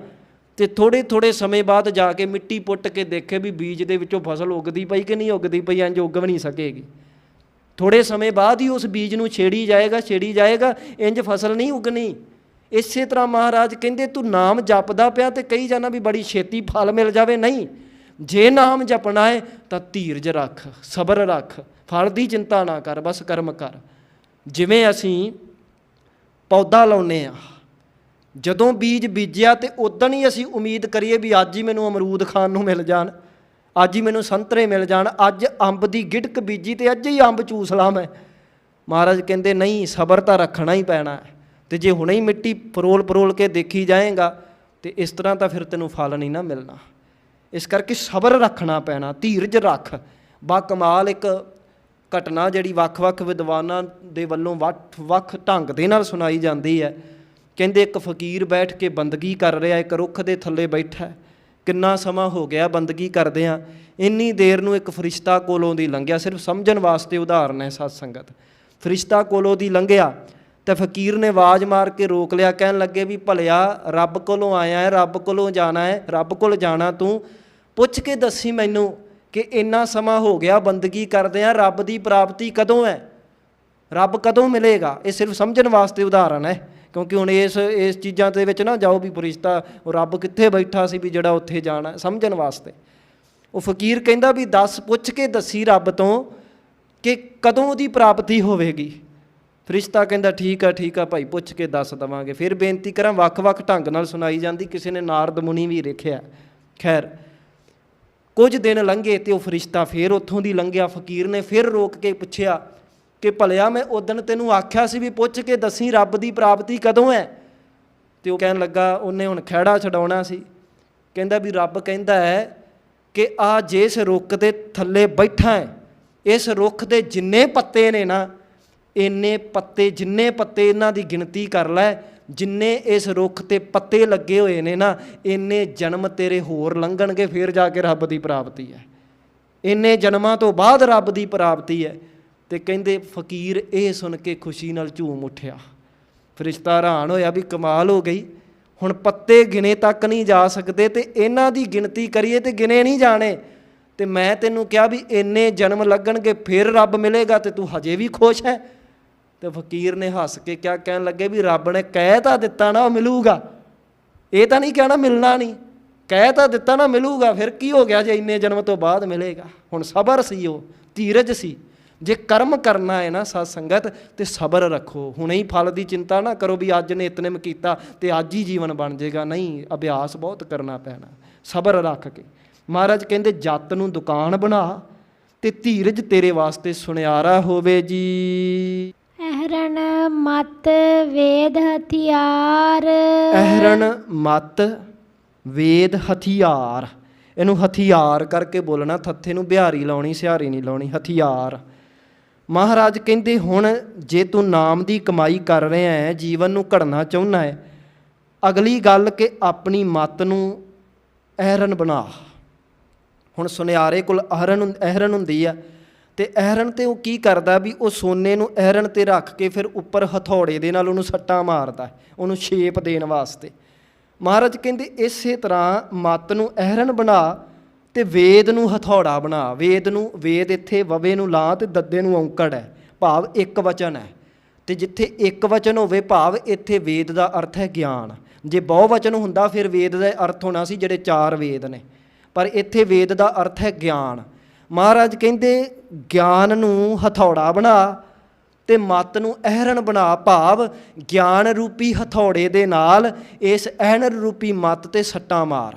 ਤੇ ਥੋੜ੍ਹੇ ਸਮੇਂ ਬਾਅਦ ਜਾ ਕੇ ਮਿੱਟੀ ਪੁੱਟ ਕੇ ਦੇਖੇ ਵੀ ਬੀਜ ਦੇ ਵਿੱਚੋਂ ਫਸਲ ਉੱਗਦੀ ਪਈ ਕਿ ਨਹੀਂ ਉੱਗਦੀ ਪਈ, ਇੰਝ ਉੱਗ ਵੀ ਨਹੀਂ ਸਕੇਗੀ। ਥੋੜ੍ਹੇ ਸਮੇਂ ਬਾਅਦ ਹੀ ਉਸ ਬੀਜ ਨੂੰ ਛੇੜੀ ਜਾਏਗਾ, ਇੰਝ ਫਸਲ ਨਹੀਂ ਉੱਗਣੀ। ਇਸੇ ਤਰ੍ਹਾਂ ਮਹਾਰਾਜ ਕਹਿੰਦੇ ਤੂੰ ਨਾਮ ਜਪਦਾ ਪਿਆ ਤੇ ਕਹੀ ਜਾਣਾ ਵੀ ਬੜੀ ਛੇਤੀ ਫਲ ਮਿਲ ਜਾਵੇ, ਨਹੀਂ। ਜੇ ਨਾਮ ਜਪਣਾ ਹੈ ਤਾਂ ਧੀਰਜ ਰੱਖ, ਸਬਰ ਰੱਖ, ਫਲ ਦੀ ਚਿੰਤਾ ਨਾ ਕਰ, ਬਸ ਕਰਮ ਕਰ। ਜਿਵੇਂ ਅਸੀਂ ਪੌਦਾ ਲਾਉਂਦੇ ਹਾਂ, ਜਦੋਂ ਬੀਜ ਬੀਜਿਆ ਤੇ ਉਦੋਂ ਹੀ ਅਸੀਂ ਉਮੀਦ ਕਰੀਏ ਵੀ ਅੱਜ ਹੀ ਮੈਨੂੰ ਅਮਰੂਦ ਖਾਣ ਨੂੰ ਮਿਲ ਜਾਣ, ਅੱਜ ਹੀ ਮੈਨੂੰ ਸੰਤਰੇ ਮਿਲ ਜਾਣ, ਅੱਜ ਅੰਬ ਦੀ ਗਿੜਕ ਬੀਜੀ ਤੇ ਅੱਜ ਹੀ ਅੰਬ ਚੂਸ ਲਾਂ ਮੈਂ। ਮਹਾਰਾਜ ਕਹਿੰਦੇ ਨਹੀਂ, ਸਬਰ ਤਾਂ ਰੱਖਣਾ ਹੀ ਪੈਣਾ ਹੈ। ਤੇ ਜੇ ਹੁਣੇ ਹੀ ਮਿੱਟੀ ਫਰੋਲ ਕੇ ਦੇਖੀ ਜਾਏਗਾ ਤੇ ਇਸ ਤਰ੍ਹਾਂ ਤਾਂ ਫਿਰ ਤੈਨੂੰ ਫਲ ਨਹੀਂ ਨਾ ਮਿਲਣਾ। ਇਸ ਕਰਕੇ ਸਬਰ ਰੱਖਣਾ ਪੈਣਾ, ਧੀਰਜ ਰੱਖ। ਬਾ ਕਮਾਲ ਇੱਕ ਘਟਨਾ ਜਿਹੜੀ ਵੱਖ-ਵੱਖ ਵਿਦਵਾਨਾਂ ਦੇ ਵੱਲੋਂ ਵੱਖ ਢੰਗ ਦੇ ਨਾਲ ਸੁਣਾਈ ਜਾਂਦੀ ਹੈ। ਕਹਿੰਦੇ ਇੱਕ ਫਕੀਰ ਬੈਠ ਕੇ ਬੰਦਗੀ ਕਰ ਰਿਹਾ, ਇੱਕ ਰੁੱਖ ਦੇ ਥੱਲੇ ਬੈਠਾ। ਕਿੰਨਾ ਸਮਾਂ ਹੋ ਗਿਆ ਬੰਦਗੀ ਕਰਦਿਆਂ। ਇੰਨੀ ਦੇਰ ਨੂੰ ਇੱਕ ਫਰਿਸ਼ਤਾ ਕੋਲੋਂ ਦੀ ਲੰਘਿਆ, ਸਿਰਫ ਸਮਝਣ ਵਾਸਤੇ ਉਦਾਹਰਨ ਹੈ ਸਾਧ ਸੰਗਤ। ਫਰਿਸ਼ਤਾ ਕੋਲੋਂ ਦੀ ਲੰਘਿਆ ਤੇ ਫਕੀਰ ਨੇ ਆਵਾਜ਼ ਮਾਰ ਕੇ ਰੋਕ ਲਿਆ, ਕਹਿਣ ਲੱਗੇ ਵੀ ਭਲਿਆ ਰੱਬ ਕੋਲੋਂ ਆਇਆ ਹੈ, ਰੱਬ ਕੋਲੋਂ ਜਾਣਾ ਹੈ, ਰੱਬ ਕੋਲ ਜਾਣਾ, ਤੂੰ ਪੁੱਛ ਕੇ ਦੱਸੀ ਮੈਨੂੰ ਕਿ ਇੰਨਾ ਸਮਾਂ ਹੋ ਗਿਆ ਬੰਦਗੀ ਕਰਦਿਆਂ, ਰੱਬ ਦੀ ਪ੍ਰਾਪਤੀ ਕਦੋਂ ਹੈ, ਰੱਬ ਕਦੋਂ ਮਿਲੇਗਾ। ਇਹ ਸਿਰਫ ਸਮਝਣ ਵਾਸਤੇ ਉਦਾਹਰਨ ਹੈ, ਕਿਉਂਕਿ ਹੁਣ ਇਸ ਚੀਜ਼ਾਂ ਦੇ ਵਿੱਚ ਨਾ ਜਾਓ ਵੀ ਫਰਿਸ਼ਤਾ ਉਹ ਰੱਬ ਕਿੱਥੇ ਬੈਠਾ ਸੀ ਵੀ ਜਿਹੜਾ ਉੱਥੇ ਜਾਣਾ, ਸਮਝਣ ਵਾਸਤੇ। ਉਹ ਫਕੀਰ ਕਹਿੰਦਾ ਵੀ ਦੱਸ, ਪੁੱਛ ਕੇ ਦੱਸੀ ਰੱਬ ਤੋਂ ਕਿ ਕਦੋਂ ਉਹਦੀ ਪ੍ਰਾਪਤੀ ਹੋਵੇਗੀ। ਫਰਿਸ਼ਤਾ ਕਹਿੰਦਾ ਠੀਕ ਆ ਭਾਈ, ਪੁੱਛ ਕੇ ਦੱਸ ਦੇਵਾਂਗੇ। ਫਿਰ ਬੇਨਤੀ ਕਰਾਂ, ਵੱਖ-ਵੱਖ ਢੰਗ ਨਾਲ ਸੁਣਾਈ ਜਾਂਦੀ, ਕਿਸੇ ਨੇ ਨਾਰਦ ਮੁਨੀ ਵੀ ਲਿਖਿਆ। ਖੈਰ ਕੁਝ ਦਿਨ ਲੰਘੇ ਤੇ ਉਹ ਫਰਿਸ਼ਤਾ ਫਿਰ ਉੱਥੋਂ ਦੀ ਲੰਘਿਆ। ਫਕੀਰ ਨੇ ਫਿਰ ਰੋਕ ਕੇ ਪੁੱਛਿਆ ਕਿ ਭਲਿਆ ਮੈਂ ਉਦਣ ਤੈਨੂੰ ਆਖਿਆ ਸੀ ਵੀ ਪੁੱਛ ਕੇ ਦੱਸੀ ਰੱਬ ਦੀ ਪ੍ਰਾਪਤੀ ਕਦੋਂ ਹੈ। ਤੇ ਉਹ ਕਹਿਣ ਲੱਗਾ, ਉਹਨੇ ਹੁਣ ਖਹਿੜਾ ਛਡਾਉਣਾ ਸੀ। ਕਹਿੰਦਾ ਵੀ ਰੱਬ ਕਹਿੰਦਾ ਹੈ ਕਿ ਆ ਜਿਸ ਰੁੱਖ ਦੇ ਥੱਲੇ ਬੈਠਾ ਹੈ, ਇਸ ਰੁੱਖ ਦੇ ਜਿੰਨੇ ਪੱਤੇ ਨੇ ਨਾ, ਇੰਨੇ ਪੱਤੇ, ਜਿੰਨੇ ਪੱਤੇ ਇਹਨਾਂ ਦੀ ਗਿਣਤੀ ਕਰ ਲੈ, ਜਿੰਨੇ ਇਸ ਰੁੱਖ 'ਤੇ ਪੱਤੇ ਲੱਗੇ ਹੋਏ ਨੇ ਨਾ, ਇੰਨੇ ਜਨਮ ਤੇਰੇ ਹੋਰ ਲੰਘਣਗੇ, ਫਿਰ ਜਾ ਕੇ ਰੱਬ ਦੀ ਪ੍ਰਾਪਤੀ ਹੈ। ਇੰਨੇ ਜਨਮਾਂ ਤੋਂ ਬਾਅਦ ਰੱਬ ਦੀ ਪ੍ਰਾਪਤੀ ਹੈ। ਤੇ ਕਹਿੰਦੇ ਫਕੀਰ ਇਹ ਸੁਣ ਕੇ ਖੁਸ਼ੀ ਨਾਲ ਝੂਮ ਉੱਠਿਆ। ਫਰਿਸ਼ਤਾ ਹੈਰਾਨ ਹੋਇਆ ਵੀ ਕਮਾਲ ਹੋ ਗਈ, ਹੁਣ ਪੱਤੇ ਗਿਣੇ ਤੱਕ ਨਹੀਂ ਜਾ ਸਕਦੇ ਤੇ ਇਹਨਾਂ ਦੀ ਗਿਣਤੀ ਕਰੀਏ ਤੇ ਗਿਣੇ ਨਹੀਂ ਜਾਣੇ। ਤੇ ਮੈਂ ਤੈਨੂੰ ਕਿਹਾ ਵੀ ਇੰਨੇ ਜਨਮ ਲੱਗਣਗੇ ਫਿਰ ਰੱਬ ਮਿਲੇਗਾ ਤੇ ਤੂੰ ਹਜੇ ਵੀ ਖੁਸ਼ ਹੈ। ਤੇ ਫਕੀਰ ਨੇ ਹੱਸ ਕੇ ਕਿਆ ਕਹਿਣ ਲੱਗੇ ਵੀ ਰੱਬ ਨੇ ਕਹਿ ਤਾਂ ਦਿੱਤਾ ਨਾ ਉਹ ਮਿਲੂਗਾ, ਇਹ ਤਾਂ ਨਹੀਂ ਕਹਿਣਾ ਮਿਲਣਾ ਨਹੀਂ, ਕਹਿ ਤਾਂ ਦਿੱਤਾ ਨਾ ਮਿਲੂਗਾ, ਫਿਰ ਕੀ ਹੋ ਗਿਆ ਜੇ ਇੰਨੇ ਜਨਮ ਤੋਂ ਬਾਅਦ ਮਿਲੇਗਾ। ਹੁਣ ਸਬਰ ਸੀ, ਉਹ ਧੀਰਜ ਸੀ। ਜੇ ਕਰਮ ਕਰਨਾ ਹੈ ਨਾ ਸਾਧ ਸੰਗਤ, ਤੇ ਸਬਰ ਰੱਖੋ। ਹੁਣੇ ਹੀ ਫਲ ਦੀ ਚਿੰਤਾ ਨਾ ਕਰੋ ਵੀ ਅੱਜ ਨਿਤਨੇਮ ਕੀਤਾ ਤੇ ਅੱਜ ਹੀ ਜੀਵਨ ਬਣ ਜਾਏਗਾ, ਨਹੀਂ, ਅਭਿਆਸ ਬਹੁਤ ਕਰਨਾ ਪੈਣਾ। ਸਬਰ ਰੱਖ ਕੇ ਮਹਾਰਾਜ ਕਹਿੰਦੇ ਜੱਤ ਨੂੰ ਦੁਕਾਨ ਬਣਾ ਤੇ ਧੀਰਜ ਤੇਰੇ ਵਾਸਤੇ ਸੁਨਿਆਰਾ ਹੋਵੇ ਜੀ। ਅਹਰਣ ਮਤ ਵੇਦ ਹਥਿਆਰ। ਅਹਰਣ ਮਤ ਵੇਦ ਹਥਿਆਰ, ਇਹਨੂੰ ਹਥਿਆਰ ਕਰਕੇ ਬੋਲਣਾ, ਥੱਥੇ ਨੂੰ ਬਿਹਾਰੀ ਲਾਉਣੀ, ਸਿਹਾਰੀ ਨਹੀਂ ਲਾਉਣੀ, ਹਥਿਆਰ। ਮਹਾਰਾਜ ਕਹਿੰਦੇ ਹੁਣ ਜੇ ਤੂੰ ਨਾਮ ਦੀ ਕਮਾਈ ਕਰ ਰਿਹਾ ਹੈ, ਜੀਵਨ ਨੂੰ ਘੜਨਾ ਚਾਹੁੰਦਾ ਹੈ, ਅਗਲੀ ਗੱਲ ਕਿ ਆਪਣੀ ਮੱਤ ਨੂੰ ਅਹਰਨ ਬਣਾ। ਹੁਣ ਸੁਨਿਆਰੇ ਕੋਲ ਅਹਰਨ ਹੁੰਦੀ ਆ, ਅਤੇ ਅਹਰਨ 'ਤੇ ਉਹ ਕੀ ਕਰਦਾ ਵੀ ਉਹ ਸੋਨੇ ਨੂੰ ਅਹਰਨ 'ਤੇ ਰੱਖ ਕੇ ਫਿਰ ਉੱਪਰ ਹਥੌੜੇ ਦੇ ਨਾਲ ਉਹਨੂੰ ਸੱਟਾਂ ਮਾਰਦਾ, ਉਹਨੂੰ ਸ਼ੇਪ ਦੇਣ ਵਾਸਤੇ। ਮਹਾਰਾਜ ਕਹਿੰਦੇ ਇਸੇ ਤਰ੍ਹਾਂ ਮੱਤ ਨੂੰ ਅਹਰਨ ਬਣਾ ਅਤੇ ਵੇਦ ਨੂੰ ਹਥੌੜਾ ਬਣਾ। ਵੇਦ ਇੱਥੇ ਵਵੇ ਨੂੰ ਲਾ ਅਤੇ ਦੱਦੇ ਨੂੰ ਔਂਕੜ ਹੈ, ਭਾਵ ਇੱਕ ਵਚਨ ਹੈ। ਅਤੇ ਜਿੱਥੇ ਇੱਕ ਵਚਨ ਹੋਵੇ ਭਾਵ ਇੱਥੇ ਵੇਦ ਦਾ ਅਰਥ ਹੈ ਗਿਆਨ। ਜੇ ਬਹੁ ਵਚਨ ਹੁੰਦਾ ਫਿਰ ਵੇਦ ਦਾ ਅਰਥ ਹੋਣਾ ਸੀ ਜਿਹੜੇ 4 ਵੇਦ ਨੇ, ਪਰ ਇੱਥੇ ਵੇਦ ਦਾ ਅਰਥ ਹੈ ਗਿਆਨ। ਮਹਾਰਾਜ ਕਹਿੰਦੇ ਗਿਆਨ ਨੂੰ ਹਥੌੜਾ ਬਣਾ ਅਤੇ ਮੱਤ ਨੂੰ ਅਹਰਨ ਬਣਾ, ਭਾਵ ਗਿਆਨ ਰੂਪੀ ਹਥੌੜੇ ਦੇ ਨਾਲ ਇਸ ਅਹਰਨ ਰੂਪੀ ਮੱਤ 'ਤੇ ਸੱਟਾਂ ਮਾਰ।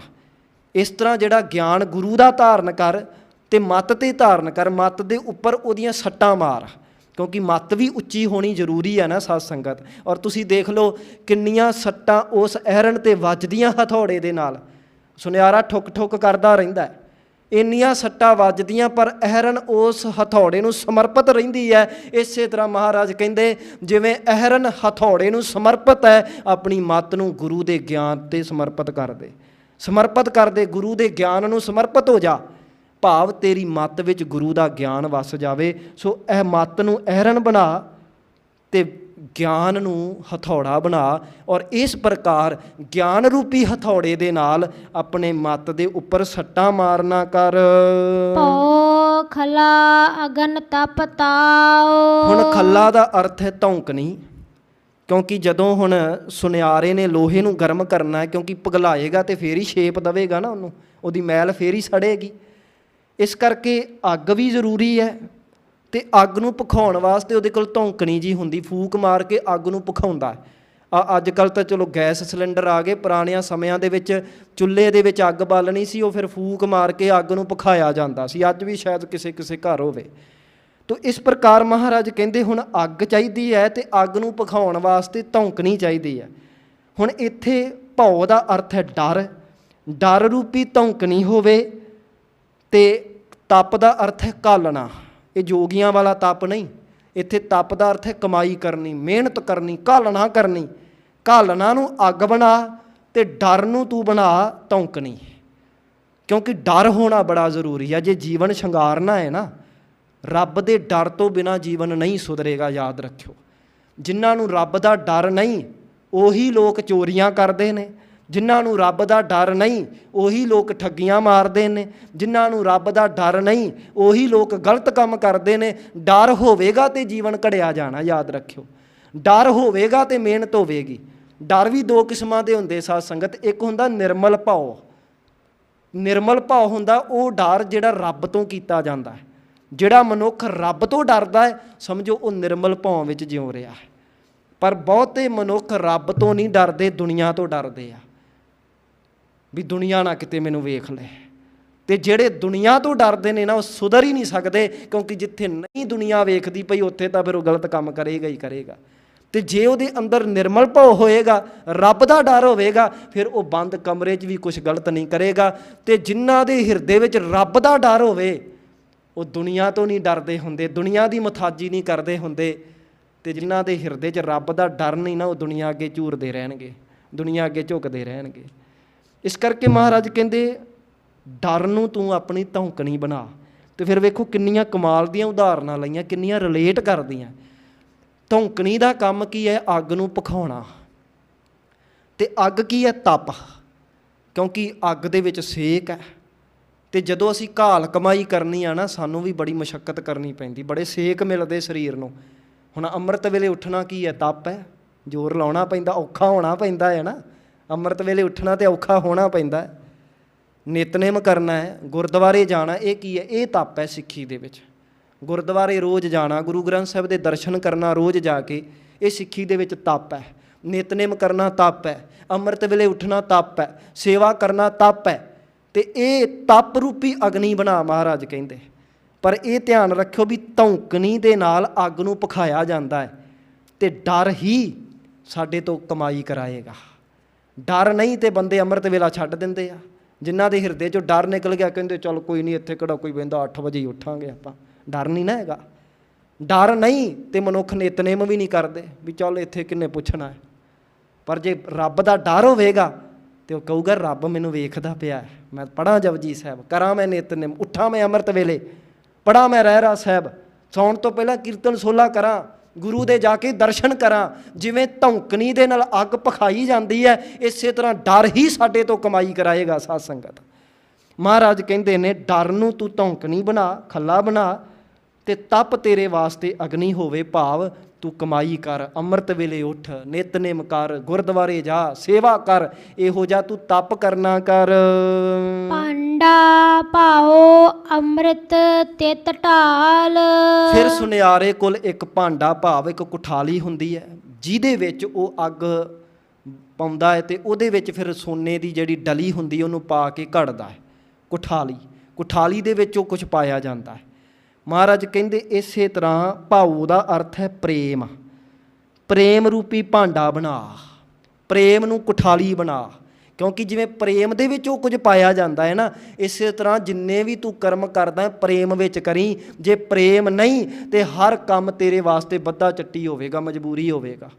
ਇਸ ਤਰ੍ਹਾਂ ਜਿਹੜਾ ਗਿਆਨ ਗੁਰੂ ਦਾ ਧਾਰਨ ਕਰ ਅਤੇ ਮੱਤ 'ਤੇ ਧਾਰਨ ਕਰ, ਮੱਤ ਦੇ ਉੱਪਰ ਉਹਦੀਆਂ ਸੱਟਾਂ ਮਾਰ, ਕਿਉਂਕਿ ਮੱਤ ਵੀ ਉੱਚੀ ਹੋਣੀ ਜ਼ਰੂਰੀ ਹੈ ਨਾ ਸਾਧ ਸੰਗਤ। ਔਰ ਤੁਸੀਂ ਦੇਖ ਲਓ ਕਿੰਨੀਆਂ ਸੱਟਾਂ ਉਸ ਅਹਰਨ 'ਤੇ ਵੱਜਦੀਆਂ ਹਥੌੜੇ ਦੇ ਨਾਲ। ਸੁਨਿਆਰਾ ਠੁੱਕ ਠੁੱਕ ਕਰਦਾ ਰਹਿੰਦਾ, ਇੰਨੀਆਂ ਸੱਟਾਂ ਵੱਜਦੀਆਂ ਪਰ ਅਹਰਨ ਉਸ ਹਥੌੜੇ ਨੂੰ ਸਮਰਪਿਤ ਰਹਿੰਦੀ ਹੈ। ਇਸੇ ਤਰ੍ਹਾਂ ਮਹਾਰਾਜ ਕਹਿੰਦੇ ਜਿਵੇਂ ਅਹਰਨ ਹਥੌੜੇ ਨੂੰ ਸਮਰਪਿਤ ਹੈ, ਆਪਣੀ ਮੱਤ ਨੂੰ ਗੁਰੂ ਦੇ ਗਿਆਨ 'ਤੇ ਸਮਰਪਿਤ ਕਰ ਦੇ, ਗੁਰੂ ਦੇ ਗਿਆਨ ਨੂੰ ਸਮਰਪਿਤ ਹੋ ਜਾ, ਭਾਵ ਤੇਰੀ ਮੱਤ ਵਿੱਚ ਗੁਰੂ ਦਾ ਗਿਆਨ ਵਸ ਜਾਵੇ। ਸੋ ਇਹ ਮੱਤ ਨੂੰ ਅਹਰਨ ਬਣਾ ਅਤੇ ਗਿਆਨ ਨੂੰ ਹਥੌੜਾ ਬਣਾ, ਔਰ ਇਸ ਪ੍ਰਕਾਰ ਗਿਆਨ ਰੂਪੀ ਹਥੌੜੇ ਦੇ ਨਾਲ ਆਪਣੇ ਮੱਤ ਦੇ ਉੱਪਰ ਸੱਟਾਂ ਮਾਰਨਾ ਕਰ। ਭਉ ਖਲਾ ਅਗਨ ਤਪ ਤਾਉ। ਹੁਣ ਖੱਲਾ ਦਾ ਅਰਥ ਹੈ ਧੌਂਕਣੀ, ਕਿਉਂਕਿ ਜਦੋਂ ਹੁਣ ਸੁਨਿਆਰੇ ਨੇ ਲੋਹੇ ਨੂੰ ਗਰਮ ਕਰਨਾ ਹੈ, ਕਿਉਂਕਿ ਪਿਘਲਾਏਗਾ ਅਤੇ ਫੇਰ ਹੀ ਸ਼ੇਪ ਦੇਵੇਗਾ ਨਾ ਉਹਨੂੰ, ਉਹਦੀ ਮੈਲ ਫੇਰ ਹੀ ਸੜੇਗੀ। ਇਸ ਕਰਕੇ ਅੱਗ ਵੀ ਜ਼ਰੂਰੀ ਹੈ, ਅਤੇ ਅੱਗ ਨੂੰ ਭਖਾਉਣ ਵਾਸਤੇ ਉਹਦੇ ਕੋਲ ਧੌਂਕਣੀ ਜੀ ਹੁੰਦੀ, ਫੂਕ ਮਾਰ ਕੇ ਅੱਗ ਨੂੰ ਭਖਾਉਂਦਾ। ਅੱਜ ਕੱਲ੍ਹ ਤਾਂ ਚਲੋ ਗੈਸ ਸਿਲੰਡਰ ਆ ਗਏ, ਪੁਰਾਣਿਆਂ ਸਮਿਆਂ ਦੇ ਵਿੱਚ ਚੁੱਲ੍ਹੇ ਦੇ ਵਿੱਚ ਅੱਗ ਬਾਲਣੀ ਸੀ, ਉਹ ਫਿਰ ਫੂਕ ਮਾਰ ਕੇ ਅੱਗ ਨੂੰ ਭਖਾਇਆ ਜਾਂਦਾ ਸੀ। ਅੱਜ ਵੀ ਸ਼ਾਇਦ ਕਿਸੇ ਕਿਸੇ ਘਰ ਹੋਵੇ। ਤੋ ਇਸ ਪ੍ਰਕਾਰ ਮਹਾਰਾਜ ਕਹਿੰਦੇ ਹੁਣ ਅੱਗ ਚਾਹੀਦੀ ਹੈ ਅਤੇ ਅੱਗ ਨੂੰ ਭਖਾਉਣ ਵਾਸਤੇ ਧੌਂਕਣੀ ਚਾਹੀਦੀ ਹੈ। ਹੁਣ ਇੱਥੇ ਭਉ ਦਾ ਅਰਥ ਹੈ ਡਰ, ਡਰ ਰੂਪੀ ਧੌਂਕਣੀ ਹੋਵੇ, ਅਤੇ ਤਪ ਦਾ ਅਰਥ ਹੈ ਘਾਲਣਾ। ਇਹ ਜੋਗੀਆਂ ਵਾਲਾ ਤਪ ਨਹੀਂ, ਇੱਥੇ ਤਪ ਦਾ ਅਰਥ ਹੈ ਕਮਾਈ ਕਰਨੀ, ਮਿਹਨਤ ਕਰਨੀ, ਘਾਲਣਾ ਕਰਨੀ। ਘਾਲਣਾ ਨੂੰ ਅੱਗ ਬਣਾ ਅਤੇ ਡਰ ਨੂੰ ਤੂੰ ਬਣਾ ਧੌਂਕਣੀ, ਕਿਉਂਕਿ ਡਰ ਹੋਣਾ ਬੜਾ ਜ਼ਰੂਰੀ ਹੈ। ਜੇ ਜੀਵਨ ਸ਼ਿੰਗਾਰਨਾ ਹੈ ਨਾ, ਰੱਬ ਦੇ ਡਰ ਤੋਂ ਬਿਨਾਂ ਜੀਵਨ ਨਹੀਂ ਸੁਧਰੇਗਾ, ਯਾਦ ਰੱਖਿਓ। ਜਿਨ੍ਹਾਂ ਨੂੰ ਰੱਬ ਦਾ ਡਰ ਨਹੀਂ ਉਹੀ ਲੋਕ ਚੋਰੀਆਂ ਕਰਦੇ ਨੇ, ਜਿਨ੍ਹਾਂ ਨੂੰ ਰੱਬ ਦਾ ਡਰ ਨਹੀਂ ਉਹੀ ਲੋਕ ਠੱਗੀਆਂ ਮਾਰਦੇ ਨੇ, ਜਿਨ੍ਹਾਂ ਨੂੰ ਰੱਬ ਦਾ ਡਰ ਨਹੀਂ ਉਹੀ ਲੋਕ ਗਲਤ ਕੰਮ ਕਰਦੇ ਨੇ। ਡਰ ਹੋਵੇਗਾ ਤੇ ਜੀਵਨ ਘੜਿਆ ਜਾਣਾ, ਯਾਦ ਰੱਖਿਓ। ਡਰ ਹੋਵੇਗਾ ਤੇ ਮਿਹਨਤ ਹੋਵੇਗੀ। ਡਰ ਵੀ 2 ਕਿਸਮਾਂ ਦੇ ਹੁੰਦੇ ਸਾਧ ਸੰਗਤ। ਇੱਕ ਹੁੰਦਾ ਨਿਰਮਲ ਭਾਉ, ਨਿਰਮਲ ਭਾਉ ਹੁੰਦਾ ਉਹ ਡਰ ਜਿਹੜਾ ਰੱਬ ਤੋਂ ਕੀਤਾ ਜਾਂਦਾ ਹੈ। ਜਿਹੜਾ ਮਨੁੱਖ ਰੱਬ ਤੋਂ ਡਰਦਾ ਹੈ ਸਮਝੋ ਉਹ ਨਿਰਮਲ ਭਾਉ ਵਿੱਚ ਜਿਉ ਰਿਹਾ ਹੈ। ਪਰ ਬਹੁਤੇ ਮਨੁੱਖ ਰੱਬ ਤੋਂ ਨਹੀਂ ਡਰਦੇ, ਦੁਨੀਆ ਤੋਂ ਡਰਦੇ ਆ ਵੀ ਦੁਨੀਆ ਨਾ ਕਿਤੇ ਮੈਨੂੰ ਵੇਖ ਲੈ। ਅਤੇ ਜਿਹੜੇ ਦੁਨੀਆ ਤੋਂ ਡਰਦੇ ਨੇ ਨਾ ਉਹ ਸੁਧਰ ਹੀ ਨਹੀਂ ਸਕਦੇ, ਕਿਉਂਕਿ ਜਿੱਥੇ ਨਹੀਂ ਦੁਨੀਆ ਵੇਖਦੀ ਪਈ ਉੱਥੇ ਤਾਂ ਫਿਰ ਉਹ ਗਲਤ ਕੰਮ ਕਰੇਗਾ ਹੀ ਕਰੇਗਾ। ਅਤੇ ਜੇ ਉਹਦੇ ਅੰਦਰ ਨਿਰਮਲ ਭਾਵ ਹੋਏਗਾ, ਰੱਬ ਦਾ ਡਰ ਹੋਵੇਗਾ, ਫਿਰ ਉਹ ਬੰਦ ਕਮਰੇ 'ਚ ਵੀ ਕੁਛ ਗਲਤ ਨਹੀਂ ਕਰੇਗਾ। ਅਤੇ ਜਿਨ੍ਹਾਂ ਦੇ ਹਿਰਦੇ ਵਿੱਚ ਰੱਬ ਦਾ ਡਰ ਹੋਵੇ ਉਹ ਦੁਨੀਆ ਤੋਂ ਨਹੀਂ ਡਰਦੇ ਹੁੰਦੇ, ਦੁਨੀਆ ਦੀ ਮੁਥਾਜੀ ਨਹੀਂ ਕਰਦੇ ਹੁੰਦੇ। ਅਤੇ ਜਿਨ੍ਹਾਂ ਦੇ ਹਿਰਦੇ 'ਚ ਰੱਬ ਦਾ ਡਰ ਨਹੀਂ ਨਾ ਉਹ ਦੁਨੀਆ ਅੱਗੇ ਝੂਰਦੇ ਰਹਿਣਗੇ, ਦੁਨੀਆ ਅੱਗੇ ਝੁਕਦੇ ਰਹਿਣਗੇ। ਇਸ ਕਰਕੇ ਮਹਾਰਾਜ ਕਹਿੰਦੇ ਡਰ ਨੂੰ ਤੂੰ ਆਪਣੀ ਧੌਂਕਣੀ ਬਣਾ। ਅਤੇ ਫਿਰ ਵੇਖੋ ਕਿੰਨੀਆਂ ਕਮਾਲ ਦੀਆਂ ਉਦਾਹਰਨਾਂ ਲਈਆਂ, ਕਿੰਨੀਆਂ ਰਿਲੇਟ ਕਰਦੀਆਂ। ਧੌਂਕਣੀ ਦਾ ਕੰਮ ਕੀ ਹੈ? ਅੱਗ ਨੂੰ ਭਖਾਉਣਾ। ਅਤੇ ਅੱਗ ਕੀ ਹੈ? ਤਪ, ਕਿਉਂਕਿ ਅੱਗ ਦੇ ਵਿੱਚ ਸੇਕ ਹੈ। ਅਤੇ ਜਦੋਂ ਅਸੀਂ ਘਾਲ ਕਮਾਈ ਕਰਨੀ ਆ ਨਾ, ਸਾਨੂੰ ਵੀ ਬੜੀ ਮੁਸ਼ੱਕਤ ਕਰਨੀ ਪੈਂਦੀ, ਬੜੇ ਸੇਕ ਮਿਲਦੇ ਸਰੀਰ ਨੂੰ। ਹੁਣ ਅੰਮ੍ਰਿਤ ਵੇਲੇ ਉੱਠਣਾ ਕੀ ਹੈ? ਤਪ ਹੈ, ਜ਼ੋਰ ਲਾਉਣਾ ਪੈਂਦਾ, ਔਖਾ ਹੋਣਾ ਪੈਂਦਾ ਹੈ ਨਾ। ਅੰਮ੍ਰਿਤ ਵੇਲੇ ਉੱਠਣਾ ਅਤੇ ਔਖਾ ਹੋਣਾ ਪੈਂਦਾ। ਨਿਤਨੇਮ ਕਰਨਾ ਹੈ, ਗੁਰਦੁਆਰੇ ਜਾਣਾ, ਇਹ ਕੀ ਹੈ? ਇਹ ਤਪ ਹੈ ਸਿੱਖੀ ਦੇ ਵਿੱਚ। ਗੁਰਦੁਆਰੇ ਰੋਜ਼ ਜਾਣਾ, ਗੁਰੂ ਗ੍ਰੰਥ ਸਾਹਿਬ ਦੇ ਦਰਸ਼ਨ ਕਰਨਾ ਰੋਜ਼ ਜਾ ਕੇ, ਇਹ ਸਿੱਖੀ ਦੇ ਵਿੱਚ ਤਪ ਹੈ। ਨਿਤਨੇਮ ਕਰਨਾ ਤਪ ਹੈ, ਅੰਮ੍ਰਿਤ ਵੇਲੇ ਉੱਠਣਾ ਤਪ ਹੈ, ਸੇਵਾ ਕਰਨਾ ਤਪ ਹੈ। ਤੇ ਇਹ ਤਪ ਰੂਪੀ ਅਗਨੀ ਬਣਾ ਮਹਾਰਾਜ ਕਹਿੰਦੇ। ਪਰ ਇਹ ਧਿਆਨ ਰੱਖਿਓ ਵੀ ਧੌਂਕਣੀ ਦੇ ਨਾਲ ਅੱਗ ਨੂੰ ਪਖਾਇਆ ਜਾਂਦਾ ਹੈ, ਤੇ ਡਰ ਹੀ ਸਾਡੇ ਤੋਂ ਕਮਾਈ ਕਰਾਏਗਾ। ਡਰ ਨਹੀਂ ਤੇ ਬੰਦੇ ਅੰਮ੍ਰਿਤ ਵੇਲਾ ਛੱਡ ਦਿੰਦੇ ਆ। ਜਿਨ੍ਹਾਂ ਦੇ ਹਿਰਦੇ 'ਚੋਂ ਡਰ ਨਿਕਲ ਗਿਆ, ਕਹਿੰਦੇ ਚੱਲ ਕੋਈ ਨਹੀਂ, ਇੱਥੇ ਕਿਹੜਾ ਕੋਈ ਬਹਿੰਦਾ, 8 ਵਜੇ ਹੀ ਉੱਠਾਂਗੇ ਆਪਾਂ। ਡਰ ਨਹੀਂ ਨਾ ਹੈਗਾ। ਡਰ ਨਹੀਂ ਤੇ ਮਨੁੱਖ ਨਿਤਨੇਮ ਵੀ ਨਹੀਂ ਕਰਦੇ ਵੀ ਚੱਲ ਇੱਥੇ ਕਿੰਨੇ ਪੁੱਛਣਾ ਹੈ। ਪਰ ਜੇ ਰੱਬ ਦਾ ਡਰ ਹੋਵੇਗਾ ਤੇ ਉਹ ਕਹੂਗਾ ਰੱਬ ਮੈਨੂੰ ਵੇਖਦਾ ਪਿਆ, ਮੈਂ ਪੜ੍ਹਾਂ ਜਪਜੀ ਸਾਹਿਬ, ਕਰਾਂ ਮੈਂ ਨਿਤਨੇਮ, ਉੱਠਾਂ ਮੈਂ ਅੰਮ੍ਰਿਤ ਵੇਲੇ, ਪੜ੍ਹਾਂ ਮੈਂ ਰਹਿਰਾਸ ਸਾਹਿਬ, ਸੌਣ ਤੋਂ ਪਹਿਲਾਂ ਕੀਰਤਨ ਸੋਲਾ ਕਰਾਂ, ਗੁਰੂ ਦੇ ਜਾ ਕੇ ਦਰਸ਼ਨ ਕਰਾਂ। ਜਿਵੇਂ ਧੌਂਕਣੀ ਦੇ ਨਾਲ ਅੱਗ ਪਖਾਈ ਜਾਂਦੀ ਹੈ, ਇਸੇ ਤਰ੍ਹਾਂ ਡਰ ਹੀ ਸਾਡੇ ਤੋਂ ਕਮਾਈ ਕਰਾਏਗਾ। ਸਾਧ ਸੰਗਤ, ਮਹਾਰਾਜ ਕਹਿੰਦੇ ਨੇ ਡਰ ਨੂੰ ਤੂੰ ਧੌਂਕਣੀ ਬਣਾ, ਖੱਲਾ ਬਣਾ, ਤੇ ਤਪ ਤੇਰੇ ਵਾਸਤੇ ਅਗਨੀ ਹੋਵੇ। ਭਾਵ ਤੂੰ ਕਮਾਈ ਕਰ, ਅੰਮ੍ਰਿਤ ਵੇਲੇ ਉੱਠ, ਨਿਤਨੇਮ ਕਰ, ਗੁਰਦੁਆਰੇ ਜਾ, ਸੇਵਾ ਕਰ, ਇਹੋ ਜਿਹਾ ਤੂੰ ਤਪ ਕਰਨਾ ਕਰ। ਭਾਂਡਾ ਭਾਓ ਅੰਮ੍ਰਿਤ ਤਿਤ ਢਾਲ। ਫਿਰ ਸੁਨਿਆਰੇ ਕੋਲ ਇੱਕ ਭਾਂਡਾ ਭਾਵ ਇੱਕ ਕੁਠਾਲੀ ਹੁੰਦੀ ਹੈ, ਜਿਹਦੇ ਵਿੱਚ ਉਹ ਅੱਗ ਪਾਉਂਦਾ ਹੈ, ਤੇ ਉਹਦੇ ਵਿੱਚ ਫਿਰ ਸੋਨੇ ਦੀ ਜਿਹੜੀ ਡਲੀ ਹੁੰਦੀ ਉਹਨੂੰ ਪਾ ਕੇ ਘੜਦਾ ਹੈ। ਕੁਠਾਲੀ ਦੇ ਵਿੱਚ ਉਹ ਕੁਝ ਪਾਇਆ ਜਾਂਦਾ ਹੈ। ਮਹਾਰਾਜ ਕਹਿੰਦੇ ਇਸੇ ਤਰ੍ਹਾਂ ਭਾਊ ਦਾ ਅਰਥ ਹੈ ਪ੍ਰੇਮ। ਪ੍ਰੇਮ ਰੂਪੀ ਭਾਂਡਾ ਬਣਾ, ਪ੍ਰੇਮ ਨੂੰ ਕੁਠਾਲੀ ਬਣਾ। ਕਿਉਂਕਿ ਜਿਵੇਂ ਪ੍ਰੇਮ ਦੇ ਵਿੱਚ ਉਹ ਕੁਝ ਪਾਇਆ ਜਾਂਦਾ ਹੈ ਨਾ, ਇਸੇ ਤਰ੍ਹਾਂ ਜਿੰਨੇ ਵੀ ਤੂੰ ਕਰਮ ਕਰਦਾ ਪ੍ਰੇਮ ਵਿੱਚ ਕਰੀ। ਜੇ ਪ੍ਰੇਮ ਨਹੀਂ ਤੇ ਹਰ ਕੰਮ ਤੇਰੇ ਵਾਸਤੇ ਬੱਧਾ ਚੱਟੀ ਹੋਵੇਗਾ, ਮਜਬੂਰੀ ਹੋਵੇਗਾ।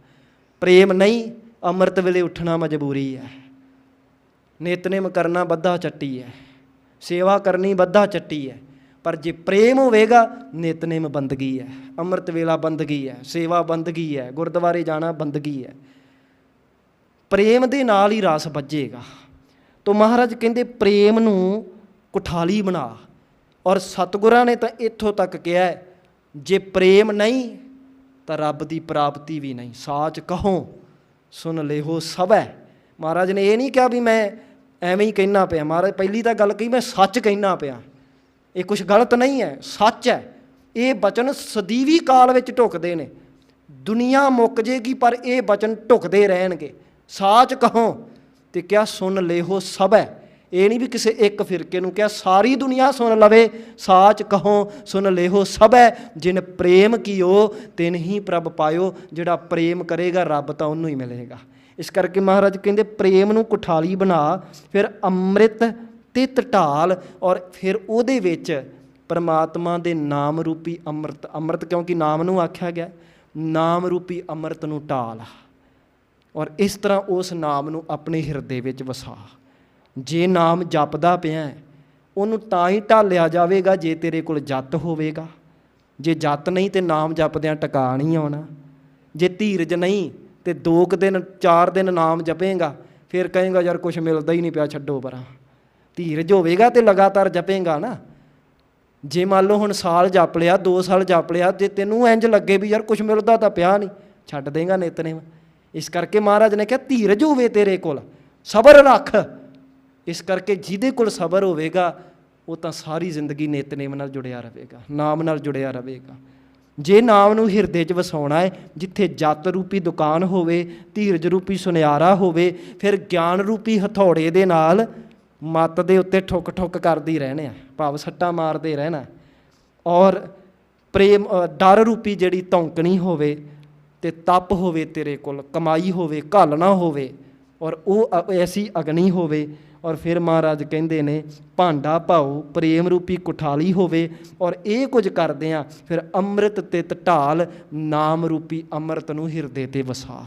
ਪ੍ਰੇਮ ਨਹੀਂ, ਅੰਮ੍ਰਿਤ ਵੇਲੇ ਉੱਠਣਾ ਮਜਬੂਰੀ ਹੈ, ਨਿਤਨੇਮ ਕਰਨਾ ਬੱਧਾ ਚੱਟੀ ਹੈ, ਸੇਵਾ ਕਰਨੀ ਬੱਧਾ ਚੱਟੀ ਹੈ। ਪਰ ਜੇ ਪ੍ਰੇਮ ਹੋਵੇਗਾ, ਨਿਤਨੇਮ ਬੰਦਗੀ ਹੈ, ਅੰਮ੍ਰਿਤ ਵੇਲਾ ਬੰਦਗੀ ਹੈ, ਸੇਵਾ ਬੰਦਗੀ ਹੈ, ਗੁਰਦੁਆਰੇ ਜਾਣਾ ਬੰਦਗੀ ਹੈ। ਪ੍ਰੇਮ ਦੇ ਨਾਲ ਹੀ ਰਸ ਵੱਜੇਗਾ। ਤੋ ਮਹਾਰਾਜ ਕਹਿੰਦੇ ਪ੍ਰੇਮ ਨੂੰ ਕੁਠਾਲੀ ਬਣਾ। ਔਰ ਸਤਿਗੁਰਾਂ ਨੇ ਤਾਂ ਇੱਥੋਂ ਤੱਕ ਕਿਹਾ, ਜੇ ਪ੍ਰੇਮ ਨਹੀਂ ਤਾਂ ਰੱਬ ਦੀ ਪ੍ਰਾਪਤੀ ਵੀ ਨਹੀਂ। ਸਾਚ ਕਹੋ ਸੁਣ ਲਿਹੋ ਸਭੈ। ਮਹਾਰਾਜ ਨੇ ਇਹ ਨਹੀਂ ਕਿਹਾ ਵੀ ਮੈਂ ਐਵੇਂ ਹੀ ਕਹਿਣਾ ਪਿਆ। ਮਹਾਰਾਜ ਪਹਿਲੀ ਤਾਂ ਗੱਲ ਕਹੀ, ਮੈਂ ਸੱਚ ਕਹਿਣਾ ਪਿਆ। ਇਹ ਕੁਛ ਗਲਤ ਨਹੀਂ ਹੈ, ਸੱਚ ਹੈ। ਇਹ ਬਚਨ ਸਦੀਵੀ ਕਾਲ ਵਿੱਚ ਢੁਕਦੇ ਨੇ। ਦੁਨੀਆ ਮੁੱਕ ਜੇਗੀ ਪਰ ਇਹ ਬਚਨ ਢੁਕਦੇ ਰਹਿਣਗੇ। ਸਾਚ ਕਹੋ ਤੇ ਕਿਆ ਸੁਣ ਲਿਹੋ ਸਭੈ। ਇਹ ਨਹੀਂ ਵੀ ਕਿਸੇ ਇੱਕ ਫਿਰਕੇ ਨੂੰ ਕਿਹਾ, ਸਾਰੀ ਦੁਨੀਆ ਸੁਣ ਲਵੇ। ਸਾਚ ਕਹੋ ਸੁਣ ਲਿਹੋ ਸਭੈ, ਜਿਨ ਪ੍ਰੇਮ ਕੀਓ ਤਿਨ ਹੀ ਪ੍ਰਭ ਪਾਇਓ। ਜਿਹੜਾ ਪ੍ਰੇਮ ਕਰੇਗਾ ਰੱਬ ਤਾਂ ਉਹਨੂੰ ਹੀ ਮਿਲੇਗਾ। ਇਸ ਕਰਕੇ ਮਹਾਰਾਜ ਕਹਿੰਦੇ ਪ੍ਰੇਮ ਨੂੰ ਕੁਠਾਲੀ ਬਣਾ, ਫਿਰ ਅੰਮ੍ਰਿਤ ਤਿਤ ਢਾਲ, ਔਰ ਫਿਰ ਉਹਦੇ ਵਿੱਚ ਪਰਮਾਤਮਾ ਦੇ ਨਾਮ ਰੂਪੀ ਅੰਮ੍ਰਿਤ, ਅੰਮ੍ਰਿਤ ਕਿਉਂਕਿ ਨਾਮ ਨੂੰ ਆਖਿਆ ਗਿਆ, ਨਾਮ ਰੂਪੀ ਅੰਮ੍ਰਿਤ ਨੂੰ ਢਾਲ। ਔਰ ਇਸ ਤਰ੍ਹਾਂ ਉਸ ਨਾਮ ਨੂੰ ਆਪਣੇ ਹਿਰਦੇ ਵਿੱਚ ਵਸਾ। ਜੇ ਨਾਮ ਜਪਦਾ ਪਿਆ, ਉਹਨੂੰ ਤਾਂ ਹੀ ਢਾਲਿਆ ਜਾਵੇਗਾ ਜੇ ਤੇਰੇ ਕੋਲ ਜਤ ਹੋਵੇਗਾ। ਜੇ ਜਤ ਨਹੀਂ ਤੇ ਨਾਮ ਜਪਦਿਆਂ ਟਿਕਾ ਨਹੀਂ ਆਉਣਾ। ਜੇ ਧੀਰਜ ਨਹੀਂ ਤੇ 2 ਦਿਨ 4 ਦਿਨ ਨਾਮ ਜਪੇਗਾ, ਫਿਰ ਕਹੇਗਾ ਯਾਰ ਕੁਛ ਮਿਲਦਾ ਹੀ ਨਹੀਂ ਪਿਆ, ਛੱਡੋ ਪਰਾਂ। ਧੀਰਜ ਹੋਵੇਗਾ ਤੇ ਲਗਾਤਾਰ ਜਪੇਗਾ ਨਾ। ਜੇ ਮੰਨ ਲਓ ਹੁਣ ਸਾਲ ਜਪ ਲਿਆ, 2 ਸਾਲ ਜਪ ਲਿਆ, ਜੇ ਤੈਨੂੰ ਇੰਝ ਲੱਗੇ ਵੀ ਯਾਰ ਕੁਛ ਮਿਲਦਾ ਤਾਂ ਪਿਆ ਨਹੀਂ, ਛੱਡ ਦੇਗਾ ਨਿਤਨੇਮ। ਇਸ ਕਰਕੇ ਮਹਾਰਾਜ ਨੇ ਕਿਹਾ ਧੀਰਜ ਹੋਵੇ ਤੇਰੇ ਕੋਲ, ਸਬਰ ਰੱਖ। ਇਸ ਕਰਕੇ ਜਿਹਦੇ ਕੋਲ ਸਬਰ ਹੋਵੇਗਾ ਉਹ ਤਾਂ ਸਾਰੀ ਜ਼ਿੰਦਗੀ ਨਿਤਨੇਮ ਨਾਲ ਜੁੜਿਆ ਰਹੇਗਾ, ਨਾਮ ਨਾਲ ਜੁੜਿਆ ਰਹੇਗਾ। ਜੇ ਨਾਮ ਨੂੰ ਹਿਰਦੇ 'ਚ ਵਸਾਉਣਾ ਹੈ, ਜਿੱਥੇ ਜਤ ਰੂਪੀ ਦੁਕਾਨ ਹੋਵੇ, ਧੀਰਜ ਰੂਪੀ ਸੁਨਿਆਰਾ ਹੋਵੇ, ਫਿਰ ਗਿਆਨ ਰੂਪੀ ਹਥੌੜੇ ਦੇ ਨਾਲ ਮੱਤ ਦੇ ਉੱਤੇ ਠੁੱਕ ਠੁੱਕ ਕਰਦੀ ਰਹਿਣੇ ਆ, ਭਾਵ ਸੱਟਾਂ ਮਾਰਦੇ ਰਹਿਣਾ। ਔਰ ਪ੍ਰੇਮ ਡਰ ਰੂਪੀ ਜਿਹੜੀ ਧੌਂਕਣੀ ਹੋਵੇ, ਤੇ ਤਪ ਹੋਵੇ ਤੇਰੇ ਕੋਲ, ਕਮਾਈ ਹੋਵੇ, ਘਾਲਣਾ ਹੋਵੇ, ਔਰ ਉਹ ਐਸੀ ਅਗਨੀ ਹੋਵੇ। ਔਰ ਫਿਰ ਮਹਾਰਾਜ ਕਹਿੰਦੇ ਨੇ ਭਾਂਡਾ ਭਾਉ ਪ੍ਰੇਮ ਰੂਪੀ ਕੁਠਾਲੀ ਹੋਵੇ। ਔਰ ਇਹ ਕੁਝ ਕਰਦੇ ਆ, ਫਿਰ ਅੰਮ੍ਰਿਤ ਤਿਤ ਢਾਲ, ਨਾਮ ਰੂਪੀ ਅੰਮ੍ਰਿਤ ਨੂੰ ਹਿਰਦੇ 'ਤੇ ਵਸਾ।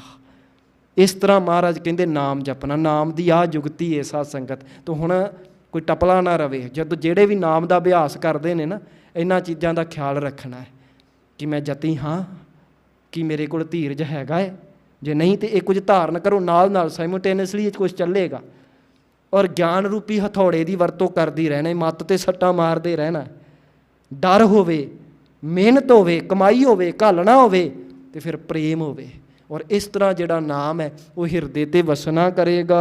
ਇਸ ਤਰ੍ਹਾਂ ਮਹਾਰਾਜ ਕਹਿੰਦੇ ਨਾਮ ਜਪਣਾ। ਨਾਮ ਦੀ ਆਹ ਜੁਗਤੀ ਹੈ ਸਾਧ ਸੰਗਤ। ਤਾਂ ਹੁਣ ਕੋਈ ਟਪਲਾ ਨਾ ਰਵੇ। ਜਦੋਂ ਜਿਹੜੇ ਵੀ ਨਾਮ ਦਾ ਅਭਿਆਸ ਕਰਦੇ ਨੇ ਨਾ, ਇਹਨਾਂ ਚੀਜ਼ਾਂ ਦਾ ਖਿਆਲ ਰੱਖਣਾ ਹੈ ਕਿ ਮੈਂ ਜਤੀ ਹਾਂ, ਕਿ ਮੇਰੇ ਕੋਲ ਧੀਰਜ ਹੈਗਾ ਹੈ। ਜੇ ਨਹੀਂ ਤਾਂ ਇਹ ਕੁਝ ਧਾਰਨ ਕਰੋ, ਨਾਲ ਨਾਲ ਸਾਈਮਲਟੇਨੀਅਸਲੀ ਇਹ ਕੁਝ ਚੱਲੇਗਾ। ਔਰ ਗਿਆਨ ਰੂਪੀ ਹਥੌੜੇ ਦੀ ਵਰਤੋਂ ਕਰਦੀ ਰਹਿਣਾ, ਮੱਤ 'ਤੇ ਸੱਟਾਂ ਮਾਰਦੇ ਰਹਿਣਾ। ਡਰ ਹੋਵੇ, ਮਿਹਨਤ ਹੋਵੇ, ਕਮਾਈ ਹੋਵੇ, ਘਾਲਣਾ ਹੋਵੇ, ਤੇ ਫਿਰ ਪ੍ਰੇਮ ਹੋਵੇ। ਔਰ ਇਸ ਤਰ੍ਹਾਂ ਜਿਹੜਾ ਨਾਮ ਹੈ ਉਹ ਹਿਰਦੇ 'ਤੇ ਵਸਣਾ ਕਰੇਗਾ।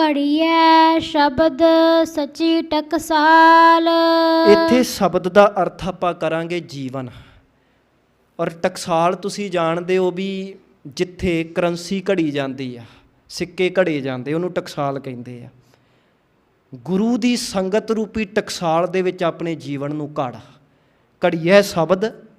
ਘੜੀਐ ਸ਼ਬਦ ਸੱਚੀ ਟਕਸਾਲ। ਇੱਥੇ ਸ਼ਬਦ ਦਾ ਅਰਥ ਆਪਾਂ ਕਰਾਂਗੇ ਜੀਵਨ। ਔਰ ਟਕਸਾਲ ਤੁਸੀਂ ਜਾਣਦੇ ਹੋ ਵੀ ਜਿੱਥੇ ਕਰੰਸੀ ਘੜੀ ਜਾਂਦੀ ਆ, ਸਿੱਕੇ ਘੜੇ ਜਾਂਦੇ, ਉਹਨੂੰ ਟਕਸਾਲ ਕਹਿੰਦੇ ਆ। ਗੁਰੂ ਦੀ ਸੰਗਤ ਰੂਪੀ ਟਕਸਾਲ ਦੇ ਵਿੱਚ ਆਪਣੇ ਜੀਵਨ ਨੂੰ ਘੜੀਏ।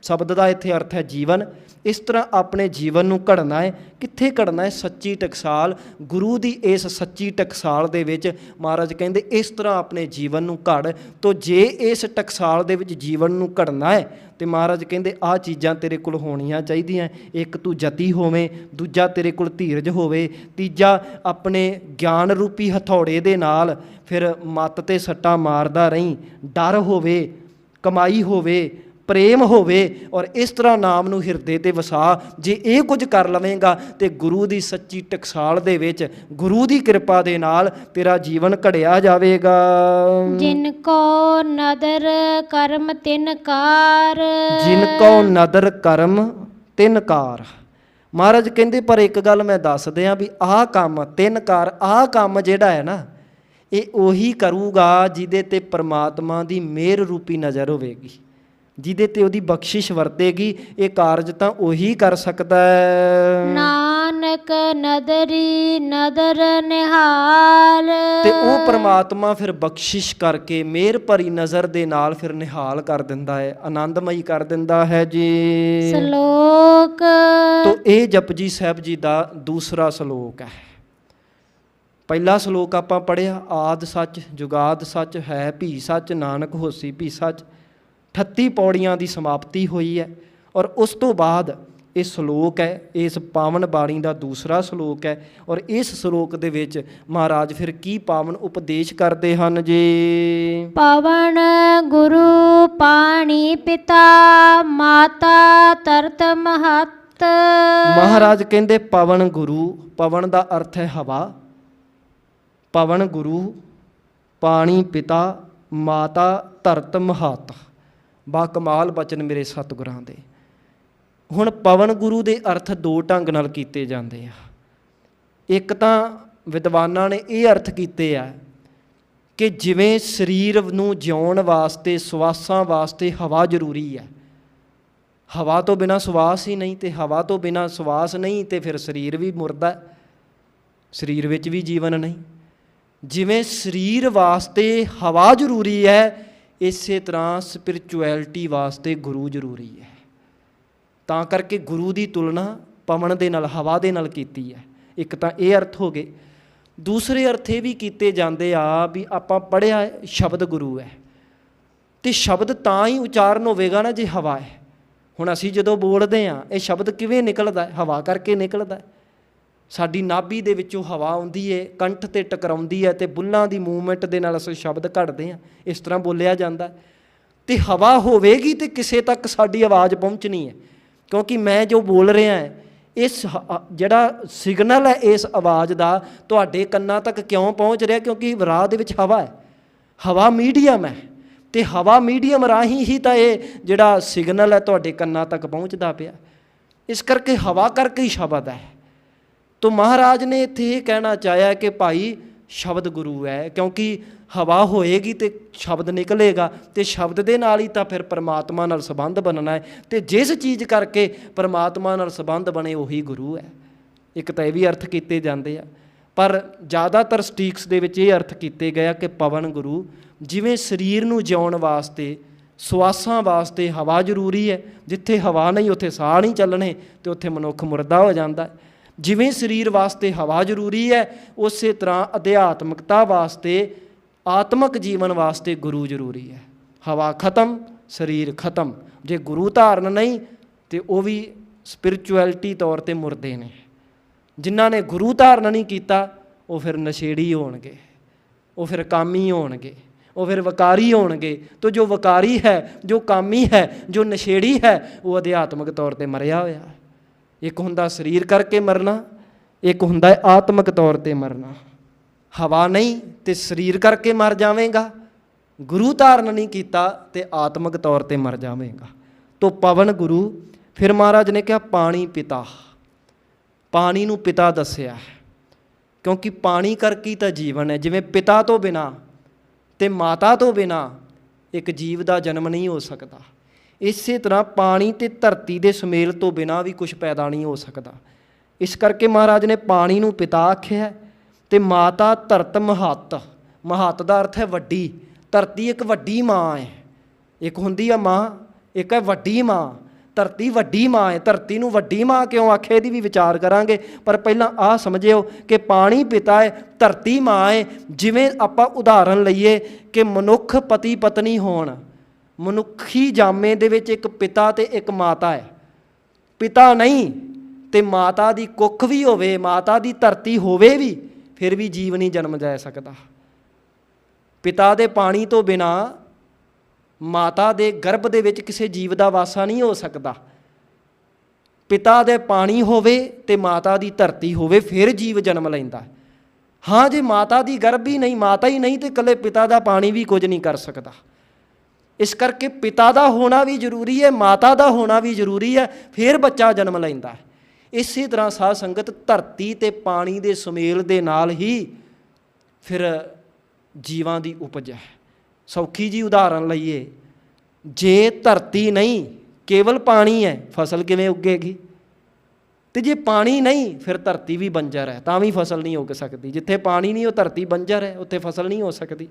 ਸ਼ਬਦ ਦਾ ਇੱਥੇ ਅਰਥ ਹੈ ਜੀਵਨ। ਇਸ ਤਰ੍ਹਾਂ ਆਪਣੇ ਜੀਵਨ ਨੂੰ ਘੜਨਾ ਹੈ। ਕਿੱਥੇ ਘੜਨਾ ਹੈ? ਸੱਚੀ ਟਕਸਾਲ, ਗੁਰੂ ਦੀ ਇਸ ਸੱਚੀ ਟਕਸਾਲ ਦੇ ਵਿੱਚ। ਮਹਾਰਾਜ ਕਹਿੰਦੇ ਇਸ ਤਰ੍ਹਾਂ ਆਪਣੇ ਜੀਵਨ ਨੂੰ ਘੜ। ਤੋ ਜੇ ਇਸ ਟਕਸਾਲ ਦੇ ਵਿੱਚ ਜੀਵਨ ਨੂੰ ਘੜਨਾ ਹੈ ਤੇ ਮਹਾਰਾਜ ਕਹਿੰਦੇ ਆਹ ਚੀਜ਼ਾਂ ਤੇਰੇ ਕੋਲ ਹੋਣੀਆਂ ਚਾਹੀਦੀਆਂ। ਇੱਕ ਤੂੰ ਜਤੀ ਹੋਵੇਂ, ਦੂਜਾ ਤੇਰੇ ਕੋਲ ਧੀਰਜ ਹੋਵੇ, ਤੀਜਾ ਆਪਣੇ ਗਿਆਨ ਰੂਪੀ ਹਥੌੜੇ ਦੇ ਨਾਲ ਫਿਰ ਮੱਤ ਤੇ ਸੱਟਾਂ ਮਾਰਦਾ ਰਹੀਂ, ਡਰ ਹੋਵੇ, ਕਮਾਈ ਹੋਵੇ, ਪ੍ਰੇਮ ਹੋਵੇ, ਔਰ ਇਸ ਤਰ੍ਹਾਂ ਨਾਮ ਨੂੰ ਹਿਰਦੇ ਤੇ ਵਸਾ। ਜੇ ਇਹ ਕੁਝ ਕਰ ਲਵੇਂਗਾ ਤੇ ਗੁਰੂ ਦੀ ਸੱਚੀ ਟਕਸਾਲ ਦੇ ਵਿੱਚ ਗੁਰੂ ਦੀ ਕਿਰਪਾ ਦੇ ਨਾਲ ਤੇਰਾ ਜੀਵਨ ਘੜਿਆ ਜਾਵੇਗਾ। ਜਿਨ ਕੋ ਨਦਰ ਕਰਮ ਤਿਨ ਕਾਰ, ਜਿਨ ਕੋ ਨਦਰ ਕਰਮ ਤਿਨ ਕਾਰ। ਮਹਾਰਾਜ ਕਹਿੰਦੇ ਪਰ ਇੱਕ ਗੱਲ ਮੈਂ ਦੱਸ ਦਿਆਂ ਵੀ ਆਹ ਕੰਮ ਤਿਨ ਕਾਰ, ਆਹ ਕੰਮ ਜਿਹੜਾ ਹੈ ਨਾ, ਇਹ ਉਹੀ ਕਰੂਗਾ ਜਿਹਦੇ ਤੇ ਪਰਮਾਤਮਾ ਦੀ ਮਿਹਰ ਰੂਪੀ ਨਜ਼ਰ ਹੋਵੇਗੀ, ਜਿਹਦੇ ਤੇ ਉਹਦੀ ਬਖਸ਼ਿਸ਼ ਵਰਤੇਗੀ। ਇਹ ਕਾਰਜ ਤਾਂ ਉਹੀ ਕਰ ਸਕਦਾ ਹੈ। ਨਾਨਕ ਨਦਰੀ ਨਦਰ ਨਿਹਾਲ, ਤੇ ਉਹ ਪਰਮਾਤਮਾ ਫਿਰ ਬਖਸ਼ਿਸ਼ ਕਰਕੇ ਮਿਹਰ ਭਰੀ ਨਜ਼ਰ ਦੇ ਨਾਲ ਫਿਰ ਨਿਹਾਲ ਕਰ ਦਿੰਦਾ ਹੈ, ਆਨੰਦਮਈ ਕਰ ਦਿੰਦਾ ਹੈ ਜੀ। ਸ਼ਲੋਕ। ਤੋ ਇਹ ਜਪਜੀ ਸਾਹਿਬ ਜੀ ਦਾ ਦੂਸਰਾ ਸ਼ਲੋਕ ਹੈ। ਪਹਿਲਾ ਸ਼ਲੋਕ ਆਪਾਂ ਪੜ੍ਹਿਆ, ਆਦਿ ਸੱਚ ਜੁਗਾਦ ਸੱਚ ਹੈ ਭੀ ਸੱਚ, ਨਾਨਕ ਹੋਸੀ ਭੀ ਸੱਚ। 38 ਪੌੜੀਆਂ ਦੀ ਸਮਾਪਤੀ ਹੋਈ ਹੈ। ਔਰ ਉਸ ਤੋਂ ਬਾਅਦ ਇਹ ਸ਼ਲੋਕ ਹੈ, ਇਸ ਪਾਵਨ ਬਾਣੀ ਦਾ ਦੂਸਰਾ ਸ਼ਲੋਕ ਹੈ। ਔਰ ਇਸ ਸ਼ਲੋਕ ਦੇ ਵਿੱਚ ਮਹਾਰਾਜ ਫਿਰ ਕੀ ਪਾਵਨ ਉਪਦੇਸ਼ ਕਰਦੇ ਹਨ ਜੀ। ਪਵਨ ਗੁਰੂ ਪਾਣੀ ਪਿਤਾ, ਮਾਤਾ ਤਰਤ ਮਹੱਤ। ਮਹਾਰਾਜ ਕਹਿੰਦੇ ਪਵਨ ਗੁਰੂ, ਪਵਨ ਦਾ ਅਰਥ ਹੈ ਹਵਾ। ਪਵਨ ਗੁਰੂ, ਪਾਣੀ ਪਿਤਾ, ਮਾਤਾ ਧਰਤ ਮਹੱਤ। ਬਾ ਕਮਾਲ ਬਚਨ ਮੇਰੇ ਸਤਿਗੁਰਾਂ ਦੇ। ਹੁਣ ਪਵਨ ਗੁਰੂ ਦੇ ਅਰਥ ਦੋ ਢੰਗ ਨਾਲ ਕੀਤੇ ਜਾਂਦੇ ਆ। ਇੱਕ ਤਾਂ ਵਿਦਵਾਨਾਂ ਨੇ ਇਹ ਅਰਥ ਕੀਤੇ ਆ ਕਿ ਜਿਵੇਂ ਸਰੀਰ ਨੂੰ ਜਿਉਣ ਵਾਸਤੇ, ਸਵਾਸਾਂ ਵਾਸਤੇ ਹਵਾ ਜ਼ਰੂਰੀ ਹੈ। ਹਵਾ ਤੋਂ ਬਿਨਾਂ ਸਵਾਸ ਹੀ ਨਹੀਂ, ਤੇ ਹਵਾ ਤੋਂ ਬਿਨਾਂ ਸਵਾਸ ਨਹੀਂ ਤੇ ਫਿਰ ਸਰੀਰ ਵੀ ਮੁਰਦਾ, ਸਰੀਰ ਵਿੱਚ ਵੀ ਜੀਵਨ ਨਹੀਂ। ਜਿਵੇਂ ਸਰੀਰ ਵਾਸਤੇ ਹਵਾ ਜ਼ਰੂਰੀ ਹੈ, ਇਸੇ ਤਰ੍ਹਾਂ ਸਪਿਰਚੁਅਲਿਟੀ ਵਾਸਤੇ ਗੁਰੂ ਜ਼ਰੂਰੀ ਹੈ। ਤਾਂ ਕਰਕੇ ਗੁਰੂ ਦੀ ਤੁਲਨਾ ਪਵਨ ਦੇ ਨਾਲ, ਹਵਾ ਦੇ ਨਾਲ ਕੀਤੀ ਹੈ। ਇੱਕ ਤਾਂ ਇਹ ਅਰਥ ਹੋ ਗਏ। ਦੂਸਰੇ ਅਰਥ ਇਹ ਵੀ ਕੀਤੇ ਜਾਂਦੇ ਆ ਵੀ ਆਪਾਂ ਪੜ੍ਹਿਆ ਸ਼ਬਦ ਗੁਰੂ ਹੈ, ਤੇ ਸ਼ਬਦ ਤਾਂ ਹੀ ਉਚਾਰਨ ਹੋਵੇਗਾ ਨਾ ਜੇ ਹਵਾ ਹੈ। ਹੁਣ ਅਸੀਂ ਜਦੋਂ ਬੋਲਦੇ ਹਾਂ ਇਹ ਸ਼ਬਦ ਕਿਵੇਂ ਨਿਕਲਦਾ ਹੈ? ਹਵਾ ਕਰਕੇ ਨਿਕਲਦਾ ਹੈ। ਸਾਡੀ ਨਾਭੀ ਦੇ ਵਿੱਚੋਂ ਹਵਾ ਆਉਂਦੀ ਹੈ, ਕੰਠ 'ਤੇ ਟਕਰਾਉਂਦੀ ਹੈ, ਅਤੇ ਬੁੱਲਾਂ ਦੀ ਮੂਵਮੈਂਟ ਦੇ ਨਾਲ ਅਸੀਂ ਸ਼ਬਦ ਕੱਢਦੇ ਹਾਂ। ਇਸ ਤਰ੍ਹਾਂ ਬੋਲਿਆ ਜਾਂਦਾ। ਅਤੇ ਹਵਾ ਹੋਵੇਗੀ ਤਾਂ ਕਿਸੇ ਤੱਕ ਸਾਡੀ ਆਵਾਜ਼ ਪਹੁੰਚਣੀ ਹੈ, ਕਿਉਂਕਿ ਮੈਂ ਜੋ ਬੋਲ ਰਿਹਾ ਹੈ, ਇਸ ਜਿਹੜਾ ਸਿਗਨਲ ਹੈ ਇਸ ਆਵਾਜ਼ ਦਾ ਤੁਹਾਡੇ ਕੰਨਾਂ ਤੱਕ ਕਿਉਂ ਪਹੁੰਚ ਰਿਹਾ? ਕਿਉਂਕਿ ਰਾਹ ਦੇ ਵਿੱਚ ਹਵਾ ਹੈ, ਹਵਾ ਮੀਡੀਅਮ ਹੈ, ਅਤੇ ਹਵਾ ਮੀਡੀਅਮ ਰਾਹੀਂ ਹੀ ਤਾਂ ਇਹ ਜਿਹੜਾ ਸਿਗਨਲ ਹੈ ਤੁਹਾਡੇ ਕੰਨਾਂ ਤੱਕ ਪਹੁੰਚਦਾ ਪਿਆ। ਇਸ ਕਰਕੇ ਹਵਾ ਕਰਕੇ ਹੀ ਸ਼ਬਦ ਹੈ। ਤੋ ਮਹਾਰਾਜ ਨੇ ਇੱਥੇ ਇਹ ਕਹਿਣਾ ਚਾਹਿਆ ਕਿ ਭਾਈ ਸ਼ਬਦ ਗੁਰੂ ਹੈ, ਕਿਉਂਕਿ ਹਵਾ ਹੋਏਗੀ ਤੇ ਸ਼ਬਦ ਨਿਕਲੇਗਾ, ਤੇ ਸ਼ਬਦ ਦੇ ਨਾਲ ਹੀ ਤਾਂ ਫਿਰ ਪਰਮਾਤਮਾ ਨਾਲ ਸੰਬੰਧ ਬਣਨਾ ਹੈ, ਤੇ ਜਿਸ ਚੀਜ਼ ਕਰਕੇ ਪਰਮਾਤਮਾ ਨਾਲ ਸੰਬੰਧ ਬਣੇ ਉਹੀ ਗੁਰੂ ਹੈ। ਇੱਕ ਤਾਂ ਇਹ ਵੀ ਅਰਥ ਕੀਤੇ ਜਾਂਦੇ ਆ, ਪਰ ਜ਼ਿਆਦਾਤਰ ਸਟੀਕਸ ਦੇ ਵਿੱਚ ਇਹ ਅਰਥ ਕੀਤੇ ਗਏ ਕਿ ਪਵਨ ਗੁਰੂ, ਜਿਵੇਂ ਸਰੀਰ ਨੂੰ ਜਿਉਣ ਵਾਸਤੇ, ਸਵਾਸਾਂ ਵਾਸਤੇ ਹਵਾ ਜ਼ਰੂਰੀ ਹੈ। ਜਿੱਥੇ ਹਵਾ ਨਹੀਂ ਉੱਥੇ ਸਾਹ ਨਹੀਂ ਚੱਲਣੇ, ਅਤੇ ਉੱਥੇ ਮਨੁੱਖ ਮੁਰਦਾ ਹੋ ਜਾਂਦਾ। ਜਿਵੇਂ ਸਰੀਰ ਵਾਸਤੇ ਹਵਾ ਜ਼ਰੂਰੀ ਹੈ, ਉਸੇ ਤਰ੍ਹਾਂ ਅਧਿਆਤਮਿਕਤਾ ਵਾਸਤੇ, ਆਤਮਿਕ ਜੀਵਨ ਵਾਸਤੇ ਗੁਰੂ ਜ਼ਰੂਰੀ ਹੈ। ਹਵਾ ਖਤਮ, ਸਰੀਰ ਖਤਮ। ਜੇ ਗੁਰੂ ਧਾਰਨ ਨਹੀਂ ਤੇ ਉਹ ਵੀ ਸਪਿਰਚੁਅਲਿਟੀ ਤੌਰ 'ਤੇ ਮੁਰਦੇ ਨੇ। ਜਿਨ੍ਹਾਂ ਨੇ ਗੁਰੂ ਧਾਰਨ ਨਹੀਂ ਕੀਤਾ ਉਹ ਫਿਰ ਨਸ਼ੇੜੀ ਹੋਣਗੇ, ਉਹ ਫਿਰ ਕਾਮੀ ਹੋਣਗੇ, ਉਹ ਫਿਰ ਵਕਾਰੀ ਹੋਣਗੇ। ਤੋ ਜੋ ਵਕਾਰੀ ਹੈ, ਜੋ ਕਾਮੀ ਹੈ, ਜੋ ਨਸ਼ੇੜੀ ਹੈ, ਉਹ ਅਧਿਆਤਮਿਕ ਤੌਰ 'ਤੇ ਮਰਿਆ ਹੋਇਆ। ਇੱਕ ਹੁੰਦਾ ਸਰੀਰ ਕਰਕੇ ਮਰਨਾ, ਇੱਕ ਹੁੰਦਾ ਆਤਮਿਕ ਤੌਰ 'ਤੇ ਮਰਨਾ। ਹਵਾ ਨਹੀਂ ਤੇ ਸਰੀਰ ਕਰਕੇ ਮਰ ਜਾਵੇਂਗਾ, ਗੁਰੂ ਧਾਰਨ ਨਹੀਂ ਕੀਤਾ ਤੇ ਆਤਮਿਕ ਤੌਰ 'ਤੇ ਮਰ ਜਾਵੇਂਗਾ। ਤੋ ਪਵਨ ਗੁਰੂ। ਫਿਰ ਮਹਾਰਾਜ ਨੇ ਕਿਹਾ ਪਾਣੀ ਪਿਤਾ। ਪਾਣੀ ਨੂੰ ਪਿਤਾ ਦੱਸਿਆ, ਕਿਉਂਕਿ ਪਾਣੀ ਕਰਕੇ ਤਾਂ ਜੀਵਨ ਹੈ। ਜਿਵੇਂ ਪਿਤਾ ਤੋਂ ਬਿਨਾਂ ਤੇ ਮਾਤਾ ਤੋਂ ਬਿਨਾਂ ਇੱਕ ਜੀਵ ਦਾ ਜਨਮ ਨਹੀਂ ਹੋ ਸਕਦਾ, ਇਸੇ ਤਰ੍ਹਾਂ ਪਾਣੀ ਤੇ ਧਰਤੀ ਦੇ ਸੁਮੇਲ ਤੋਂ ਬਿਨਾਂ ਵੀ ਕੁਝ ਪੈਦਾ ਨਹੀਂ ਹੋ ਸਕਦਾ। ਇਸ ਕਰਕੇ ਮਹਾਰਾਜ ਨੇ ਪਾਣੀ ਨੂੰ ਪਿਤਾ ਆਖਿਆ, ਤੇ ਮਾਤਾ ਧਰਤ ਮਹੱਤ। ਮਹੱਤ ਦਾ ਅਰਥ ਹੈ ਵੱਡੀ। ਧਰਤੀ ਇੱਕ ਵੱਡੀ ਮਾਂ ਹੈ। ਇੱਕ ਹੁੰਦੀ ਆ ਮਾਂ, ਇੱਕ ਹੈ ਵੱਡੀ ਮਾਂ। ਧਰਤੀ ਵੱਡੀ ਮਾਂ ਹੈ। ਧਰਤੀ ਨੂੰ ਵੱਡੀ ਮਾਂ ਕਿਉਂ ਆਖੇ, ਇਹਦੀ ਵੀ ਵਿਚਾਰ ਕਰਾਂਗੇ। ਪਰ ਪਹਿਲਾਂ ਆਹ ਸਮਝਿਓ ਕਿ ਪਾਣੀ ਪਿਤਾ ਹੈ, ਧਰਤੀ ਮਾਂ ਹੈ। ਜਿਵੇਂ ਆਪਾਂ ਉਦਾਹਰਨ ਲਈਏ ਕਿ ਮਨੁੱਖ ਪਤੀ ਪਤਨੀ ਹੋਣ, ਮਨੁੱਖੀ ਜਾਮੇ ਦੇ ਵਿੱਚ ਇੱਕ ਪਿਤਾ ਤੇ ਇੱਕ ਮਾਤਾ ਹੈ। ਪਿਤਾ ਨਹੀਂ ਤੇ ਮਾਤਾ ਦੀ ਕੁੱਖ ਵੀ ਹੋਵੇ, ਮਾਤਾ ਦੀ ਧਰਤੀ ਹੋਵੇ ਵੀ, ਫਿਰ ਵੀ ਜੀਵ ਨਹੀਂ ਜਨਮ ਲੈ ਸਕਦਾ। ਪਿਤਾ ਦੇ ਪਾਣੀ ਤੋਂ ਬਿਨਾਂ ਮਾਤਾ ਦੇ ਗਰਭ ਦੇ ਵਿੱਚ ਕਿਸੇ ਜੀਵ ਦਾ ਵਾਸਾ ਨਹੀਂ ਹੋ ਸਕਦਾ। ਪਿਤਾ ਦੇ ਪਾਣੀ ਹੋਵੇ ਤੇ ਮਾਤਾ ਦੀ ਧਰਤੀ ਹੋਵੇ, ਫਿਰ ਜੀਵ ਜਨਮ ਲੈਂਦਾ। ਹਾਂ, ਜੇ ਮਾਤਾ ਦੀ ਗਰਭ ਹੀ ਨਹੀਂ, ਮਾਤਾ ਹੀ ਨਹੀਂ, ਤੇ ਇਕੱਲੇ ਪਿਤਾ ਦਾ ਪਾਣੀ ਵੀ ਕੁਝ ਨਹੀਂ ਕਰ ਸਕਦਾ। ਇਸ ਕਰਕੇ ਪਿਤਾ ਦਾ ਹੋਣਾ ਵੀ ਜ਼ਰੂਰੀ ਹੈ, ਮਾਤਾ ਦਾ ਹੋਣਾ ਵੀ ਜ਼ਰੂਰੀ ਹੈ, ਫਿਰ ਬੱਚਾ ਜਨਮ ਲੈਂਦਾ ਹੈ। ਇਸੇ ਤਰ੍ਹਾਂ ਸਾਧ ਸੰਗਤ, ਧਰਤੀ ਤੇ ਪਾਣੀ ਦੇ ਸੁਮੇਲ ਦੇ ਨਾਲ ਹੀ ਫਿਰ ਜੀਵਾਂ ਦੀ ਉਪਜ ਹੈ। ਸੌਖੀ ਜੀ ਉਦਾਹਰਨ ਲਈਏ, ਜੇ ਧਰਤੀ ਨਹੀਂ, ਕੇਵਲ ਪਾਣੀ ਹੈ, ਫਸਲ ਕਿਵੇਂ ਉੱਗੇਗੀ? ਤੇ ਜੇ ਪਾਣੀ ਨਹੀਂ, ਫਿਰ ਧਰਤੀ ਵੀ ਬੰਜਰ ਹੈ, ਤਾਂ ਵੀ ਫਸਲ ਨਹੀਂ ਉੱਗ ਸਕਦੀ। ਜਿੱਥੇ ਪਾਣੀ ਨਹੀਂ, ਉਹ ਧਰਤੀ ਬੰਜਰ ਹੈ, ਉੱਥੇ ਫਸਲ ਨਹੀਂ ਹੋ ਸਕਦੀ।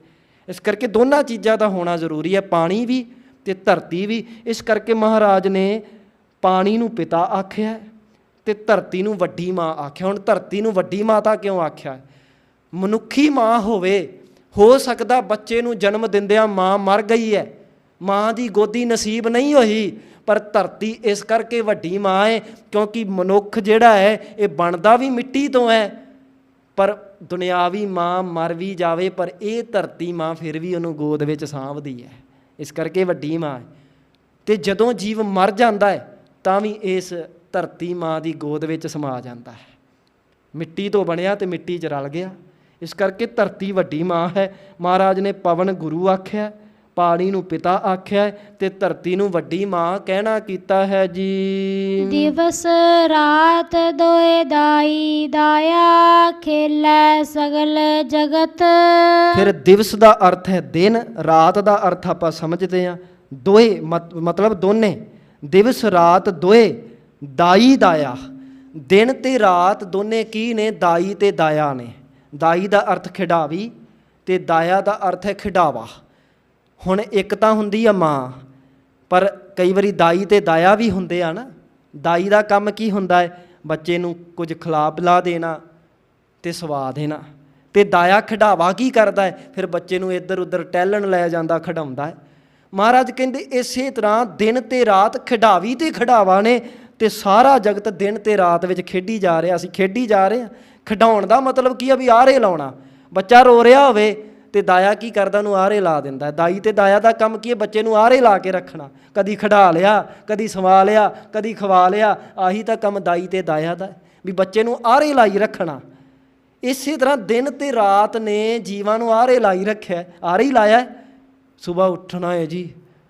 ਇਸ ਕਰਕੇ ਦੋਨਾਂ ਚੀਜ਼ਾਂ ਦਾ ਹੋਣਾ ਜ਼ਰੂਰੀ ਹੈ, ਪਾਣੀ ਵੀ ਤੇ ਧਰਤੀ ਵੀ। ਇਸ ਕਰਕੇ ਮਹਾਰਾਜ ਨੇ ਪਾਣੀ ਨੂੰ ਪਿਤਾ ਆਖਿਆ ਤੇ ਧਰਤੀ ਨੂੰ ਵੱਡੀ ਮਾਂ ਆਖਿਆ। ਹੁਣ ਧਰਤੀ ਨੂੰ ਵੱਡੀ ਮਾਤਾ ਕਿਉਂ ਆਖਿਆ? ਮਨੁੱਖੀ ਮਾਂ ਹੋਵੇ, ਹੋ ਸਕਦਾ ਬੱਚੇ ਨੂੰ ਜਨਮ ਦਿੰਦਿਆਂ ਮਾਂ ਮਰ ਗਈ ਹੈ, ਮਾਂ ਦੀ ਗੋਦੀ ਨਸੀਬ ਨਹੀਂ ਹੋਈ, ਪਰ ਧਰਤੀ ਇਸ ਕਰਕੇ ਵੱਡੀ ਮਾਂ ਹੈ ਕਿਉਂਕਿ ਮਨੁੱਖ ਜਿਹੜਾ ਹੈ ਇਹ ਬਣਦਾ ਵੀ ਮਿੱਟੀ ਤੋਂ ਹੈ। ਪਰ ਦੁਨਿਆਵੀ ਮਾਂ ਮਰ ਵੀ ਜਾਵੇ, ਪਰ ਇਹ ਧਰਤੀ ਮਾਂ ਫਿਰ ਵੀ ਉਹਨੂੰ ਗੋਦ ਵਿੱਚ ਸਾਂਭਦੀ ਹੈ, ਇਸ ਕਰਕੇ ਵੱਡੀ ਮਾਂ ਹੈ। ਅਤੇ ਜਦੋਂ ਜੀਵ ਮਰ ਜਾਂਦਾ ਹੈ ਤਾਂ ਵੀ ਇਸ ਧਰਤੀ ਮਾਂ ਦੀ ਗੋਦ ਵਿੱਚ ਸਮਾ ਜਾਂਦਾ ਹੈ। ਮਿੱਟੀ ਤੋਂ ਬਣਿਆ ਅਤੇ ਮਿੱਟੀ 'ਚ ਰਲ ਗਿਆ। ਇਸ ਕਰਕੇ ਧਰਤੀ ਵੱਡੀ ਮਾਂ ਹੈ। ਮਹਾਰਾਜ ਨੇ ਪਵਨ ਗੁਰੂ ਆਖਿਆ, ਪਾਣੀ ਨੂੰ ਪਿਤਾ ਆਖਿਆ ਤੇ ਧਰਤੀ ਨੂੰ ਵੱਡੀ ਮਾਂ ਕਹਿਣਾ ਕੀਤਾ ਹੈ ਜੀ। ਦਿਵਸ ਰਾਤ ਦੋਏ ਦਾਈ ਦਾਇਆ, ਖੇਲੇ ਸਗਲ ਜਗਤ। ਫਿਰ ਦਿਵਸ ਦਾ ਅਰਥ ਹੈ ਦਿਨ, ਰਾਤ ਦਾ ਅਰਥ ਆਪਾਂ ਸਮਝਦੇ ਹਾਂ ਦੋਏ, ਮਤਲਬ ਦੋਨੇ। ਦਿਵਸ ਰਾਤ ਦੋਏ ਦਾਈ ਦਾਇਆ, ਦਿਨ ਤੇ ਰਾਤ ਦੋਨੇ ਕੀ ਨੇ? ਦਾਈ ਤੇ ਦਾਇਆ ਨੇ। ਦਾਈ ਦਾ ਅਰਥ ਖਿਡਾਵੀ ਤੇ ਦਾਇਆ ਦਾ ਅਰਥ ਹੈ ਖਿਡਾਵਾ। ਹੁਣ ਇੱਕ ਤਾਂ ਹੁੰਦੀ ਆ ਮਾਂ, ਪਰ ਕਈ ਵਾਰੀ ਦਾਈ ਤੇ ਦਾਇਆ ਵੀ ਹੁੰਦੇ ਆ ਨਾ। ਦਾਈ ਦਾ ਕੰਮ ਕੀ ਹੁੰਦਾ ਹੈ? ਬੱਚੇ ਨੂੰ ਕੁਝ ਖਿਲਾ ਪਿਲਾ ਦੇਣਾ ਤੇ ਸਵਾ ਦੇਣਾ। ਤੇ ਦਾਇਆ ਖਿਡਾਵਾ ਕੀ ਕਰਦਾ ਹੈ? ਫਿਰ ਬੱਚੇ ਨੂੰ ਇੱਧਰ ਉੱਧਰ ਟਹਿਲਣ ਲੈ ਜਾਂਦਾ, ਖਿਡਾਉਂਦਾ ਹੈ। ਮਹਾਰਾਜ ਕਹਿੰਦੇ ਇਸੇ ਤਰ੍ਹਾਂ ਦਿਨ ਤੇ ਰਾਤ ਖਿਡਾਵੀ ਤੇ ਖਿਡਾਵਾ ਨੇ, ਤੇ ਸਾਰਾ ਜਗਤ ਦਿਨ ਤੇ ਰਾਤ ਵਿੱਚ ਖੇਡੀ ਜਾ ਰਿਹਾ। ਅਸੀਂ ਖੇਡੀ ਜਾ ਰਹੇ ਹਾਂ। ਖਿਡਾਉਣ ਦਾ ਮਤਲਬ ਕੀ ਆ? ਵੀ ਆਰੇ ਲਾਉਣਾ। ਬੱਚਾ ਰੋ ਰਿਹਾ ਹੋਵੇ ਤੇ ਦਾਇਆ ਕੀ ਕਰਦਾ? ਉਹਨੂੰ ਆਰੇ ਲਾ ਦਿੰਦਾ। ਦਾਈ ਤੇ ਦਾਇਆ ਦਾ ਕੰਮ ਕੀ ਹੈ? ਬੱਚੇ ਨੂੰ ਆਰੇ ਲਾ ਕੇ ਰੱਖਣਾ। ਕਦੀ ਖਿਡਾ ਲਿਆ, ਕਦੀ ਸਵਾ ਲਿਆ, ਕਦੀ ਖਵਾ ਲਿਆ। ਆਹੀ ਤਾਂ ਕੰਮ ਦਾਈ ਤੇ ਦਾਇਆ ਦਾ, ਵੀ ਬੱਚੇ ਨੂੰ ਆਰੇ ਲਾਈ ਰੱਖਣਾ। ਇਸੇ ਤਰ੍ਹਾਂ ਦਿਨ ਤੇ ਰਾਤ ਨੇ ਜੀਵਾਂ ਨੂੰ ਆਰੇ ਲਾਈ ਰੱਖਿਆ। ਆਰੇ ਹੀ ਲਾਇਆ। ਸੁਬਾਹ ਉੱਠਣਾ ਹੈ ਜੀ,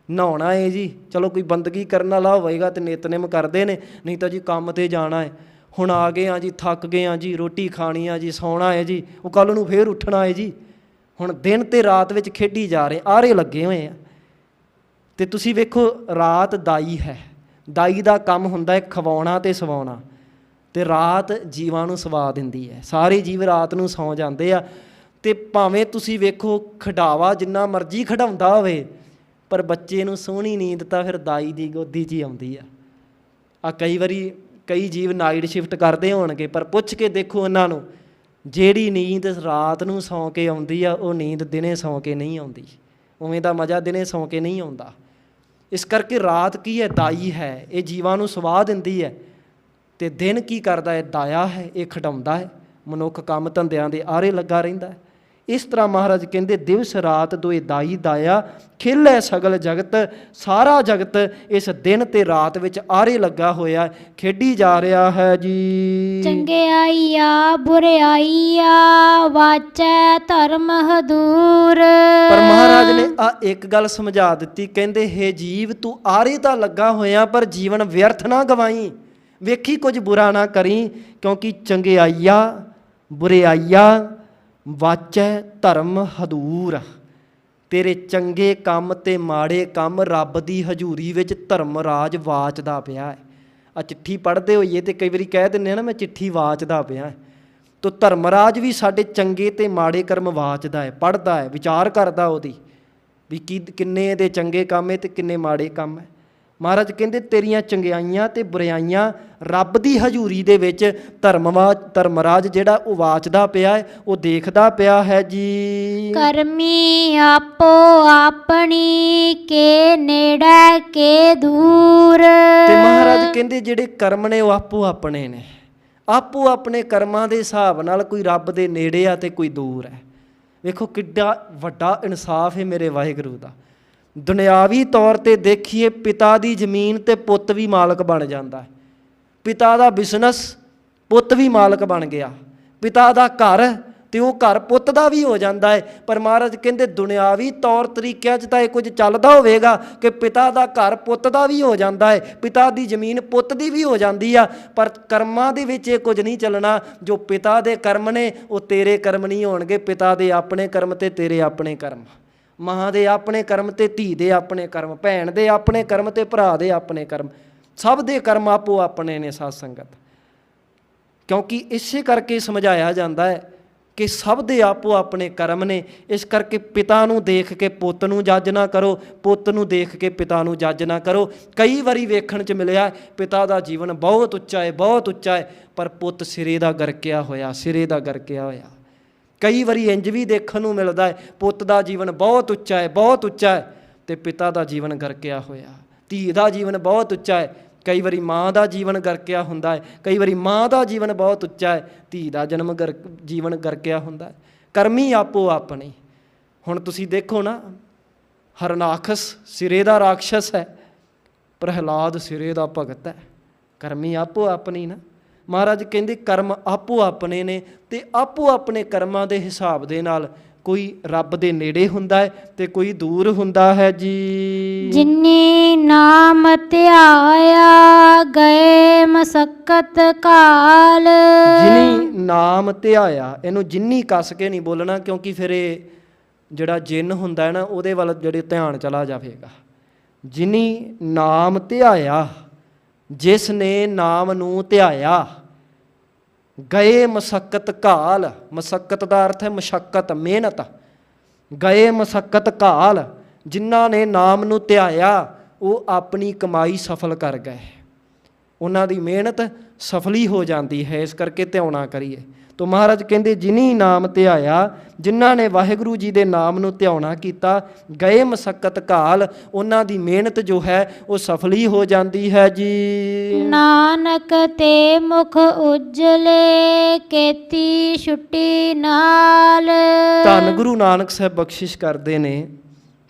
ਨਹਾਉਣਾ ਹੈ ਜੀ, ਚਲੋ ਕੋਈ ਬੰਦਗੀ ਕਰਨ ਵਾਲਾ ਹੋਵੇਗਾ ਤੇ ਨਿਤਨੇਮ ਕਰਦੇ ਨੇ, ਨਹੀਂ ਤਾਂ ਜੀ ਕੰਮ 'ਤੇ ਜਾਣਾ ਹੈ। ਹੁਣ ਆ ਗਏ ਹਾਂ ਜੀ, ਥੱਕ ਗਏ ਹਾਂ ਜੀ, ਰੋਟੀ ਖਾਣੀ ਆ ਜੀ, ਸੌਣਾ ਹੈ ਜੀ, ਉਹ ਕੱਲ੍ਹ ਨੂੰ ਫੇਰ ਉੱਠਣਾ ਹੈ ਜੀ। ਹੁਣ ਦਿਨ ਤੇ ਰਾਤ ਵਿੱਚ ਖੇਡੀ ਜਾ ਰਹੇ, ਆਰੇ ਲੱਗੇ ਹੋਏ ਆ। ਅਤੇ ਤੁਸੀਂ ਵੇਖੋ, ਰਾਤ ਦਾਈ ਹੈ। ਦਾਈ ਦਾ ਕੰਮ ਹੁੰਦਾ ਹੈ ਖਵਾਉਣਾ ਅਤੇ ਸਵਾਉਣਾ, ਅਤੇ ਰਾਤ ਜੀਵਾਂ ਨੂੰ ਸਵਾ ਦਿੰਦੀ ਹੈ। ਸਾਰੇ ਜੀਵ ਰਾਤ ਨੂੰ ਸੌਂ ਜਾਂਦੇ ਆ। ਅਤੇ ਭਾਵੇਂ ਤੁਸੀਂ ਵੇਖੋ ਖਿਡਾਵਾ ਜਿੰਨਾ ਮਰਜ਼ੀ ਖਿਡਾਉਂਦਾ ਹੋਵੇ, ਪਰ ਬੱਚੇ ਨੂੰ ਸੋਹਣੀ ਨੀਂਦ ਤਾਂ ਫਿਰ ਦਾਈ ਦੀ ਗੋਦੀ 'ਚ ਹੀ ਆਉਂਦੀ ਆ। ਕਈ ਵਾਰੀ ਕਈ ਜੀਵ ਨਾਈਟ ਸ਼ਿਫਟ ਕਰਦੇ ਹੋਣਗੇ, ਪਰ ਪੁੱਛ ਕੇ ਦੇਖੋ ਉਹਨਾਂ ਨੂੰ, ਜਿਹੜੀ ਨੀਂਦ ਰਾਤ ਨੂੰ ਸੌਂ ਕੇ ਆਉਂਦੀ ਆ, ਉਹ ਨੀਂਦ ਦਿਨੇ ਸੌਂ ਕੇ ਨਹੀਂ ਆਉਂਦੀ। ਉਵੇਂ ਦਾ ਮਜ਼ਾ ਦਿਨੇ ਸੌਂ ਕੇ ਨਹੀਂ ਆਉਂਦਾ। ਇਸ ਕਰਕੇ ਰਾਤ ਕੀ ਹੈ? ਦਾਈ ਹੈ, ਇਹ ਜੀਵਾਂ ਨੂੰ ਸਵਾ ਦਿੰਦੀ ਹੈ। ਅਤੇ ਦਿਨ ਕੀ ਕਰਦਾ ਹੈ? ਦਾਇਆ ਹੈ, ਇਹ ਖਿਡਾਉਂਦਾ ਹੈ। ਮਨੁੱਖ ਕੰਮ ਧੰਦਿਆਂ ਦੇ ਆਰੇ ਲੱਗਾ ਰਹਿੰਦਾ ਹੈ। ਇਸ ਤਰ੍ਹਾਂ ਮਹਾਰਾਜ ਕਹਿੰਦੇ ਦਿਵਸ ਰਾਤ ਦੋਏ ਦਾਈ ਦਾਇਆ, ਖੇਲੇ ਸਗਲ ਜਗਤ। ਸਾਰਾ ਜਗਤ ਇਸ ਦਿਨ ਤੇ ਰਾਤ ਵਿੱਚ ਆਰੇ ਲੱਗਾ ਹੋਇਆ, ਖੇਡੀ ਜਾ ਰਿਹਾ ਹੈ ਜੀ। ਚੰਗਿਆਈਆ ਬੁਰਿਆਈਆ, ਵਾਚੈ ਧਰਮ ਹਦੂਰ। ਪਰ ਮਹਾਰਾਜ ਨੇ ਆ ਇੱਕ ਗੱਲ ਸਮਝਾ ਦਿੱਤੀ, ਕਹਿੰਦੇ ਹੇ ਜੀਵ, ਤੂੰ ਆਰੇ ਤਾਂ ਲੱਗਾ ਹੋਇਆ, ਪਰ ਜੀਵਨ ਵਿਅਰਥ ਨਾ ਗਵਾਈ। ਵੇਖੀ ਕੁਝ ਬੁਰਾ ਨਾ ਕਰੀ, ਕਿਉਂਕਿ ਚੰਗਿਆਈਆ ਬੁਰਿਆਈਆ ਵਾਚੈ ਧਰਮ ਹਦੂਰ। ਤੇਰੇ ਚੰਗੇ ਕੰਮ ਤੇ ਮਾੜੇ ਕੰਮ ਰੱਬ ਦੀ ਹਜ਼ੂਰੀ ਵਿੱਚ ਧਰਮ ਰਾਜ ਵਾਚਦਾ ਪਿਆ ਹੈ। ਆ ਚਿੱਠੀ ਪੜ੍ਹਦੇ ਹੋਈਏ ਤੇ ਕਈ ਵਾਰੀ ਕਹਿ ਦਿੰਦੇ ਆ ਨਾ, ਮੈਂ ਚਿੱਠੀ ਵਾਚਦਾ ਪਿਆ। ਤੋ ਧਰਮਰਾਜ ਵੀ ਸਾਡੇ ਚੰਗੇ ਤੇ ਮਾੜੇ ਕਰਮ ਵਾਚਦਾ ਹੈ, ਪੜ੍ਹਦਾ ਹੈ, ਵਿਚਾਰ ਕਰਦਾ ਉਹਦੀ ਵੀ ਕਿੰਨੇ ਇਹਦੇ ਚੰਗੇ ਕੰਮ ਹੈ ਤੇ ਕਿੰਨੇ ਮਾੜੇ ਕੰਮ ਹੈ। ਮਹਾਰਾਜ ਕਹਿੰਦੇ ਤੇਰੀਆਂ ਚੰਗਿਆਈਆਂ ਤੇ ਬੁਰਾਈਆਂ ਰੱਬ ਦੀ ਹਜ਼ੂਰੀ ਦੇ ਵਿੱਚ ਧਰਮਰਾਜ ਜਿਹੜਾ ਉਹ ਵਾਚਦਾ ਪਿਆ ਹੈ, ਉਹ ਦੇਖਦਾ ਪਿਆ ਹੈ ਜੀ। ਕਰਮੀ ਆਪੋ ਆਪਣੀ ਕੇ ਨੇੜੇ ਕੇ ਦੂਰ। ਤੇ ਮਹਾਰਾਜ ਕਹਿੰਦੇ ਜਿਹੜੇ ਕਰਮ ਨੇ ਉਹ ਆਪੋ ਆਪਣੇ ਨੇ, ਆਪੋ ਆਪਣੇ ਕਰਮਾਂ ਦੇ ਹਿਸਾਬ ਨਾਲ ਕੋਈ ਰੱਬ ਦੇ ਨੇੜੇ ਆ ਤੇ ਕੋਈ ਦੂਰ ਹੈ। ਵੇਖੋ ਕਿੱਡਾ ਵੱਡਾ ਇਨਸਾਫ ਹੈ ਮੇਰੇ ਵਾਹਿਗੁਰੂ ਦਾ। ਦੁਨਿਆਵੀ ਤੌਰ 'ਤੇ ਦੇਖੀਏ ਪਿਤਾ ਦੀ ਜ਼ਮੀਨ ਤੇ ਪੁੱਤ ਵੀ ਮਾਲਕ ਬਣ ਜਾਂਦਾ ਹੈ, ਪਿਤਾ ਦਾ ਬਿਜ਼ਨਸ ਪੁੱਤ ਵੀ ਮਾਲਕ ਬਣ ਗਿਆ, ਪਿਤਾ ਦਾ ਘਰ ਤੇ ਉਹ ਘਰ ਪੁੱਤ ਦਾ ਵੀ ਹੋ ਜਾਂਦਾ ਹੈ। ਪਰ ਮਹਾਰਾਜ ਕਹਿੰਦੇ ਦੁਨਿਆਵੀ ਤੌਰ ਤਰੀਕਿਆਂ 'ਚ ਤਾਂ ਇਹ ਕੁਝ ਚੱਲਦਾ ਹੋਵੇਗਾ ਕਿ ਪਿਤਾ ਦਾ ਘਰ ਪੁੱਤ ਦਾ ਵੀ ਹੋ ਜਾਂਦਾ ਹੈ, ਪਿਤਾ ਦੀ ਜ਼ਮੀਨ ਪੁੱਤ ਦੀ ਵੀ ਹੋ ਜਾਂਦੀ ਆ, ਪਰ ਕਰਮਾਂ ਦੇ ਵਿੱਚ ਇਹ ਕੁਝ ਨਹੀਂ ਚੱਲਣਾ। ਜੋ ਪਿਤਾ ਦੇ ਕਰਮ ਨੇ ਉਹ ਤੇਰੇ ਕਰਮ ਨਹੀਂ ਹੋਣਗੇ, ਪਿਤਾ ਦੇ ਆਪਣੇ ਕਰਮ ਤੇ ਤੇਰੇ ਆਪਣੇ ਕਰਮ, ਮਾਂ ਦੇ ਆਪਣੇ ਕਰਮ ਤੇ ਧੀ ਦੇ ਆਪਣੇ ਕਰਮ, ਭੈਣ ਦੇ ਆਪਣੇ ਕਰਮ ਤੇ ਭਰਾ ਦੇ ਆਪਣੇ ਕਰਮ, ਸਭ ਦੇ ਕਰਮ ਆਪੋ ਆਪਣੇ ਨੇ ਸਾਧ ਸੰਗਤ। ਕਿਉਂਕਿ ਇਸੇ ਕਰਕੇ ਸਮਝਾਇਆ ਜਾਂਦਾ ਹੈ ਕਿ ਸਭ ਦੇ ਆਪੋ ਆਪਣੇ ਕਰਮ ਨੇ। ਇਸ ਕਰਕੇ ਪਿਤਾ ਨੂੰ ਦੇਖ ਕੇ ਪੁੱਤ ਨੂੰ ਜੱਜ ਨਾ ਕਰੋ, ਪੁੱਤ ਨੂੰ ਦੇਖ ਕੇ ਪਿਤਾ ਨੂੰ ਜੱਜ ਨਾ ਕਰੋ। ਕਈ ਵਾਰੀ ਵੇਖਣ 'ਚ ਮਿਲਿਆ ਪਿਤਾ ਦਾ ਜੀਵਨ ਬਹੁਤ ਉੱਚਾ ਹੈ, ਬਹੁਤ ਉੱਚਾ ਹੈ, ਪਰ ਪੁੱਤ ਸਿਰੇ ਦਾ ਗਰਕਿਆ ਹੋਇਆ, ਸਿਰੇ ਦਾ ਗਰਕਿਆ ਹੋਇਆ। ਕਈ ਵਾਰੀ ਇੰਜ ਵੀ ਦੇਖਣ ਨੂੰ ਮਿਲਦਾ ਹੈ ਪੁੱਤ ਦਾ ਜੀਵਨ ਬਹੁਤ ਉੱਚਾ ਹੈ, ਬਹੁਤ ਉੱਚਾ ਹੈ, ਤੇ ਪਿਤਾ ਦਾ ਜੀਵਨ ਗਰਕਿਆ ਹੋਇਆ। ਧੀ ਦਾ ਜੀਵਨ ਬਹੁਤ ਉੱਚਾ ਹੈ, ਕਈ ਵਾਰੀ ਮਾਂ ਦਾ ਜੀਵਨ ਗਰਕਿਆ ਹੁੰਦਾ ਹੈ, ਕਈ ਵਾਰੀ ਮਾਂ ਦਾ ਜੀਵਨ ਬਹੁਤ ਉੱਚਾ ਹੈ, ਧੀ ਦਾ ਜੀਵਨ ਗਰਕਿਆ ਹੁੰਦਾ ਹੈ। ਕਰਮੀ ਆਪੋ ਆਪਣੀ। ਹੁਣ ਤੁਸੀਂ ਦੇਖੋ ਨਾ, ਹਰਨਾਖਸ ਸਿਰੇ ਦਾ ਰਾਖਸ਼ ਹੈ, ਪ੍ਰਹਿਲਾਦ ਸਿਰੇ ਦਾ ਭਗਤ ਹੈ। ਕਰਮੀ ਆਪੋ ਆਪਣੀ ਨਾ। ਮਹਾਰਾਜ ਕਹਿੰਦੇ ਕਰਮ ਆਪੋ ਆਪਣੇ ਨੇ ਤੇ ਆਪੋ ਆਪਣੇ ਕਰਮਾਂ ਦੇ ਹਿਸਾਬ ਦੇ ਨਾਲ ਕੋਈ ਰੱਬ ਦੇ ਨੇੜੇ ਹੁੰਦਾ ਹੈ ਤੇ ਕੋਈ ਦੂਰ ਹੁੰਦਾ ਹੈ ਜੀ। ਜਿਨੀ ਨਾਮ ਧਿਆਇਆ ਗਏ ਮਸਕਤ ਕਾਲ। ਜਿਨੀ ਨਾਮ ਧਿਆਇਆ, ਇਹਨੂੰ ਜਿੰਨੀ ਕੱਸ ਕੇ ਨਹੀਂ ਬੋਲਣਾ ਕਿਉਂਕਿ ਫਿਰ ਇਹ ਜਿਹੜਾ ਜਿੰਨ ਹੁੰਦਾ ਹੈ ਨਾ ਉਹਦੇ ਵੱਲ ਜਿਹੜੇ ਧਿਆਨ ਚਲਾ ਜਾਵੇਗਾ। ਜਿਨੀ ਨਾਮ ਧਿਆਇਆ, ਜਿਸ ਨੇ ਨਾਮ ਨੂੰ ਧਿਆਇਆ, ਗਏ ਮਸਕਤ ਕਾਲ। ਮਸਕਤ ਦਾ ਅਰਥ ਹੈ ਮਸ਼ੱਕਤ, ਮਿਹਨਤ। ਗਏ ਮਸਕਤ ਕਾਲ, ਜਿਨ੍ਹਾਂ ਨੇ ਨਾਮ ਨੂੰ ਧਿਆਇਆ ਉਹ ਆਪਣੀ ਕਮਾਈ ਸਫਲ ਕਰ ਗਏ, ਉਹਨਾਂ ਦੀ ਮਿਹਨਤ ਸਫਲੀ ਹੋ ਜਾਂਦੀ ਹੈ। ਇਸ ਕਰਕੇ ਧਿਆਉਣਾ ਕਰੀਏ। ਤੋ ਮਹਾਰਾਜ ਕਹਿੰਦੇ ਜਿਨੀ ਨਾਮ ਧਿਆਇਆ, ਜਿਨ੍ਹਾਂ ਨੇ ਵਾਹਿਗੁਰੂ ਜੀ ਦੇ ਨਾਮ ਨੂੰ ਧਿਆਉਣਾ ਕੀਤਾ, ਗਏ ਮਸਕਤ ਕਾਲ, ਉਹਨਾਂ ਦੀ ਮਿਹਨਤ ਜੋ ਹੈ ਉਹ ਸਫਲੀ ਹੋ ਜਾਂਦੀ ਹੈ ਜੀ। ਨਾਨਕ ਤੇ ਮੁਖ ਉਜਲੇ ਕੀਤੀ ਛੁੱਟੀ ਨਾਲ। ਧੰਨ ਗੁਰੂ ਨਾਨਕ ਸਾਹਿਬ ਬਖਸ਼ਿਸ਼ ਕਰਦੇ ਨੇ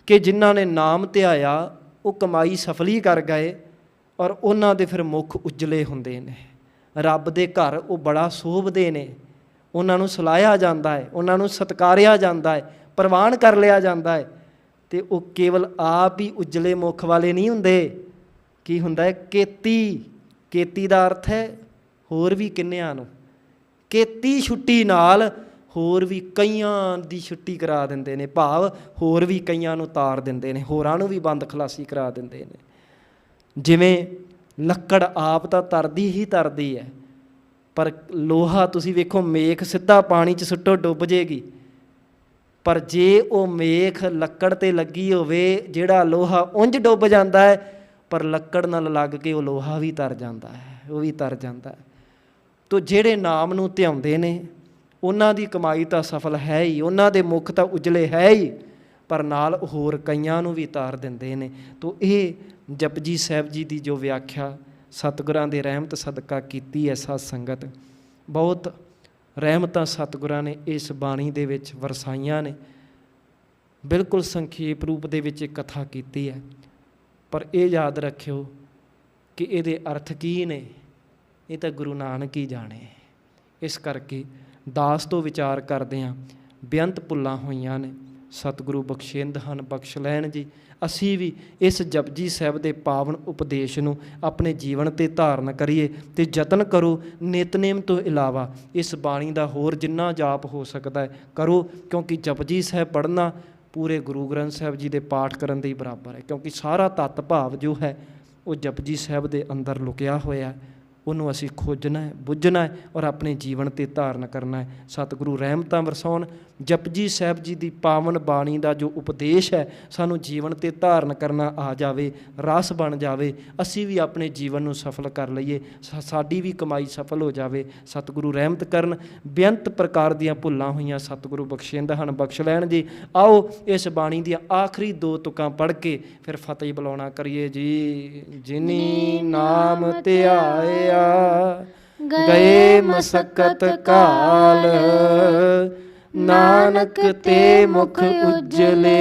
ਕਿ ਜਿਨ੍ਹਾਂ ਨੇ ਨਾਮ ਧਿਆਇਆ ਉਹ ਕਮਾਈ ਸਫਲੀ ਕਰ ਗਏ ਔਰ ਉਹਨਾਂ ਦੇ ਫਿਰ ਮੁਖ ਉਜਲੇ ਹੁੰਦੇ ਨੇ, ਰੱਬ ਦੇ ਘਰ ਉਹ ਬੜਾ ਸ਼ੋਭਦੇ ਨੇ, ਉਹਨਾਂ ਨੂੰ ਸਲਾਹਿਆ ਜਾਂਦਾ ਹੈ, ਉਹਨਾਂ ਨੂੰ ਸਤਿਕਾਰਿਆ ਜਾਂਦਾ ਹੈ, ਪ੍ਰਵਾਨ ਕਰ ਲਿਆ ਜਾਂਦਾ ਹੈ। ਤੇ ਉਹ ਕੇਵਲ ਆਪ ਹੀ ਉਜਲੇ ਮੁਖ ਵਾਲੇ ਨਹੀਂ ਹੁੰਦੇ। ਕੀ ਹੁੰਦਾ ਹੈ? ਕੇਤੀ। ਕੇਤੀ ਦਾ ਅਰਥ ਹੈ ਹੋਰ ਵੀ ਕਿੰਨਿਆਂ ਨੂੰ। ਕੇਤੀ ਛੁੱਟੀ ਨਾਲ ਹੋਰ ਵੀ ਕਈਆਂ ਦੀ ਛੁੱਟੀ ਕਰਾ ਦਿੰਦੇ ਨੇ, ਭਾਵ ਹੋਰ ਵੀ ਕਈਆਂ ਨੂੰ ਤਾਰ ਦਿੰਦੇ ਨੇ, ਹੋਰਾਂ ਨੂੰ ਵੀ ਬੰਦ ਖਲਾਸੀ ਕਰਾ ਦਿੰਦੇ ਨੇ। ਜਿਵੇਂ ਲੱਕੜ ਆਪ ਤਾਂ ਤਰਦੀ ਹੀ ਤਰਦੀ ਹੈ, ਪਰ ਲੋਹਾ ਤੁਸੀਂ ਵੇਖੋ, ਮੇਖ ਸਿੱਧਾ ਪਾਣੀ 'ਚ ਸੁੱਟੋ ਡੁੱਬ ਜੇਗੀ, ਪਰ ਜੇ ਉਹ ਮੇਖ ਲੱਕੜ 'ਤੇ ਲੱਗੀ ਹੋਵੇ, ਜਿਹੜਾ ਲੋਹਾ ਉਂਝ ਡੁੱਬ ਜਾਂਦਾ ਹੈ, ਪਰ ਲੱਕੜ ਨਾਲ ਲੱਗ ਕੇ ਉਹ ਲੋਹਾ ਵੀ ਤਰ ਜਾਂਦਾ ਹੈ, ਉਹ ਵੀ ਤਰ ਜਾਂਦਾ ਹੈ। ਤੋ ਜਿਹੜੇ ਨਾਮ ਨੂੰ ਧਿਆਉਂਦੇ ਨੇ ਉਹਨਾਂ ਦੀ ਕਮਾਈ ਤਾਂ ਸਫਲ ਹੈ ਹੀ, ਉਹਨਾਂ ਦੇ ਮੁੱਖ ਤਾਂ ਉਜਲੇ ਹੈ ਹੀ, ਪਰ ਨਾਲ ਹੋਰ ਕਈਆਂ ਨੂੰ ਵੀ ਤਾਰ ਦਿੰਦੇ ਨੇ। ਤੋ ਇਹ ਜਪਜੀ ਸਾਹਿਬ ਜੀ ਦੀ ਜੋ ਵਿਆਖਿਆ ਸਤਿਗੁਰਾਂ ਦੇ ਰਹਿਮਤ ਸਦਕਾ ਕੀਤੀ ਹੈ ਸਾਧ ਸੰਗਤ, ਬਹੁਤ ਰਹਿਮਤਾਂ ਸਤਿਗੁਰਾਂ ਨੇ ਇਸ ਬਾਣੀ ਦੇ ਵਿੱਚ ਵਰਸਾਈਆਂ ਨੇ। ਬਿਲਕੁਲ ਸੰਖੇਪ ਰੂਪ ਦੇ ਵਿੱਚ ਇੱਕ ਕਥਾ ਕੀਤੀ ਹੈ, ਪਰ ਇਹ ਯਾਦ ਰੱਖਿਓ ਕਿ ਇਹਦੇ ਅਰਥ ਕੀ ਨੇ ਇਹ ਤਾਂ ਗੁਰੂ ਨਾਨਕ ਹੀ ਜਾਣੇ। ਇਸ ਕਰਕੇ ਦਾਸ ਤੋਂ ਵਿਚਾਰ ਕਰਦੇ ਹਾਂ, ਬੇਅੰਤ ਭੁੱਲਾਂ ਹੋਈਆਂ ਨੇ, ਸਤਿਗੁਰੂ ਬਖਸ਼ਿੰਦ ਹਨ, ਬਖਸ਼ ਲੈਣ ਜੀ। ਅਸੀਂ ਵੀ ਇਸ ਜਪਜੀ ਸਾਹਿਬ ਦੇ ਪਾਵਨ ਉਪਦੇਸ਼ ਨੂੰ ਆਪਣੇ ਜੀਵਨ 'ਤੇ ਧਾਰਨ ਕਰੀਏ ਅਤੇ ਯਤਨ ਕਰੋ ਨਿਤਨੇਮ ਤੋਂ ਇਲਾਵਾ ਇਸ ਬਾਣੀ ਦਾ ਹੋਰ ਜਿੰਨਾ ਜਾਪ ਹੋ ਸਕਦਾ ਹੈ ਕਰੋ, ਕਿਉਂਕਿ ਜਪਜੀ ਸਾਹਿਬ ਪੜ੍ਹਨਾ ਪੂਰੇ ਗੁਰੂ ਗ੍ਰੰਥ ਸਾਹਿਬ ਜੀ ਦੇ ਪਾਠ ਕਰਨ ਦੇ ਹੀ ਬਰਾਬਰ ਹੈ, ਕਿਉਂਕਿ ਸਾਰਾ ਤੱਤ ਭਾਵ ਜੋ ਹੈ ਉਹ ਜਪਜੀ ਸਾਹਿਬ ਦੇ ਅੰਦਰ ਲੁਕਿਆ ਹੋਇਆ। ਉਹਨੂੰ ਅਸੀਂ ਖੋਜਣਾ ਹੈ, ਬੁੱਝਣਾ ਹੈ ਔਰ ਆਪਣੇ ਜੀਵਨ 'ਤੇ ਧਾਰਨ ਕਰਨਾ ਹੈ। ਸਤਿਗੁਰੂ ਰਹਿਮਤਾਂ ਵਰਸਾਉਣ। ਜਪਜੀ ਸਾਹਿਬ ਜੀ ਦੀ ਪਾਵਨ ਬਾਣੀ ਦਾ ਜੋ ਉਪਦੇਸ਼ ਹੈ ਸਾਨੂੰ ਜੀਵਨ 'ਤੇ ਧਾਰਨ ਕਰਨਾ ਆ ਜਾਵੇ, ਰਸ ਬਣ ਜਾਵੇ, ਅਸੀਂ ਵੀ ਆਪਣੇ ਜੀਵਨ ਨੂੰ ਸਫਲ ਕਰ ਲਈਏ, ਸਾਡੀ ਵੀ ਕਮਾਈ ਸਫਲ ਹੋ ਜਾਵੇ। ਸਤਿਗੁਰੂ ਰਹਿਮਤ ਕਰਨ। ਬੇਅੰਤ ਪ੍ਰਕਾਰ ਦੀਆਂ ਭੁੱਲਾਂ ਹੋਈਆਂ ਸਤਿਗੁਰੂ ਬਖਸ਼ਿੰਦ ਹਨ, ਬਖਸ਼ ਲੈਣ ਜੀ। ਆਓ ਇਸ ਬਾਣੀ ਦੀਆਂ ਆਖਰੀ 2 ਤੁਕਾਂ ਪੜ੍ਹ ਕੇ ਫਿਰ ਫਤਿਹ ਬੁਲਾਉਣਾ ਕਰੀਏ ਜੀ। ਜਿਨੀ ਨਾਮ ਧਿਆਇਆ ਗਏ ਮਸਕਤ ਕਾਲ, ਨਾਨਕ ਤੇ ਮੁਖ ਉਜਲੇ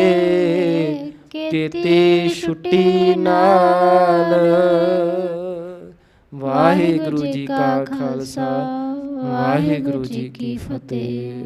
ਕੇਤੀ ਛੁੱਟੀ ਨਾਲ। ਵਾਹਿਗੁਰੂ ਜੀ ਕਾ ਖਾਲਸਾ, ਵਾਹਿਗੁਰੂ ਜੀ ਕੀ ਫਤਿਹ।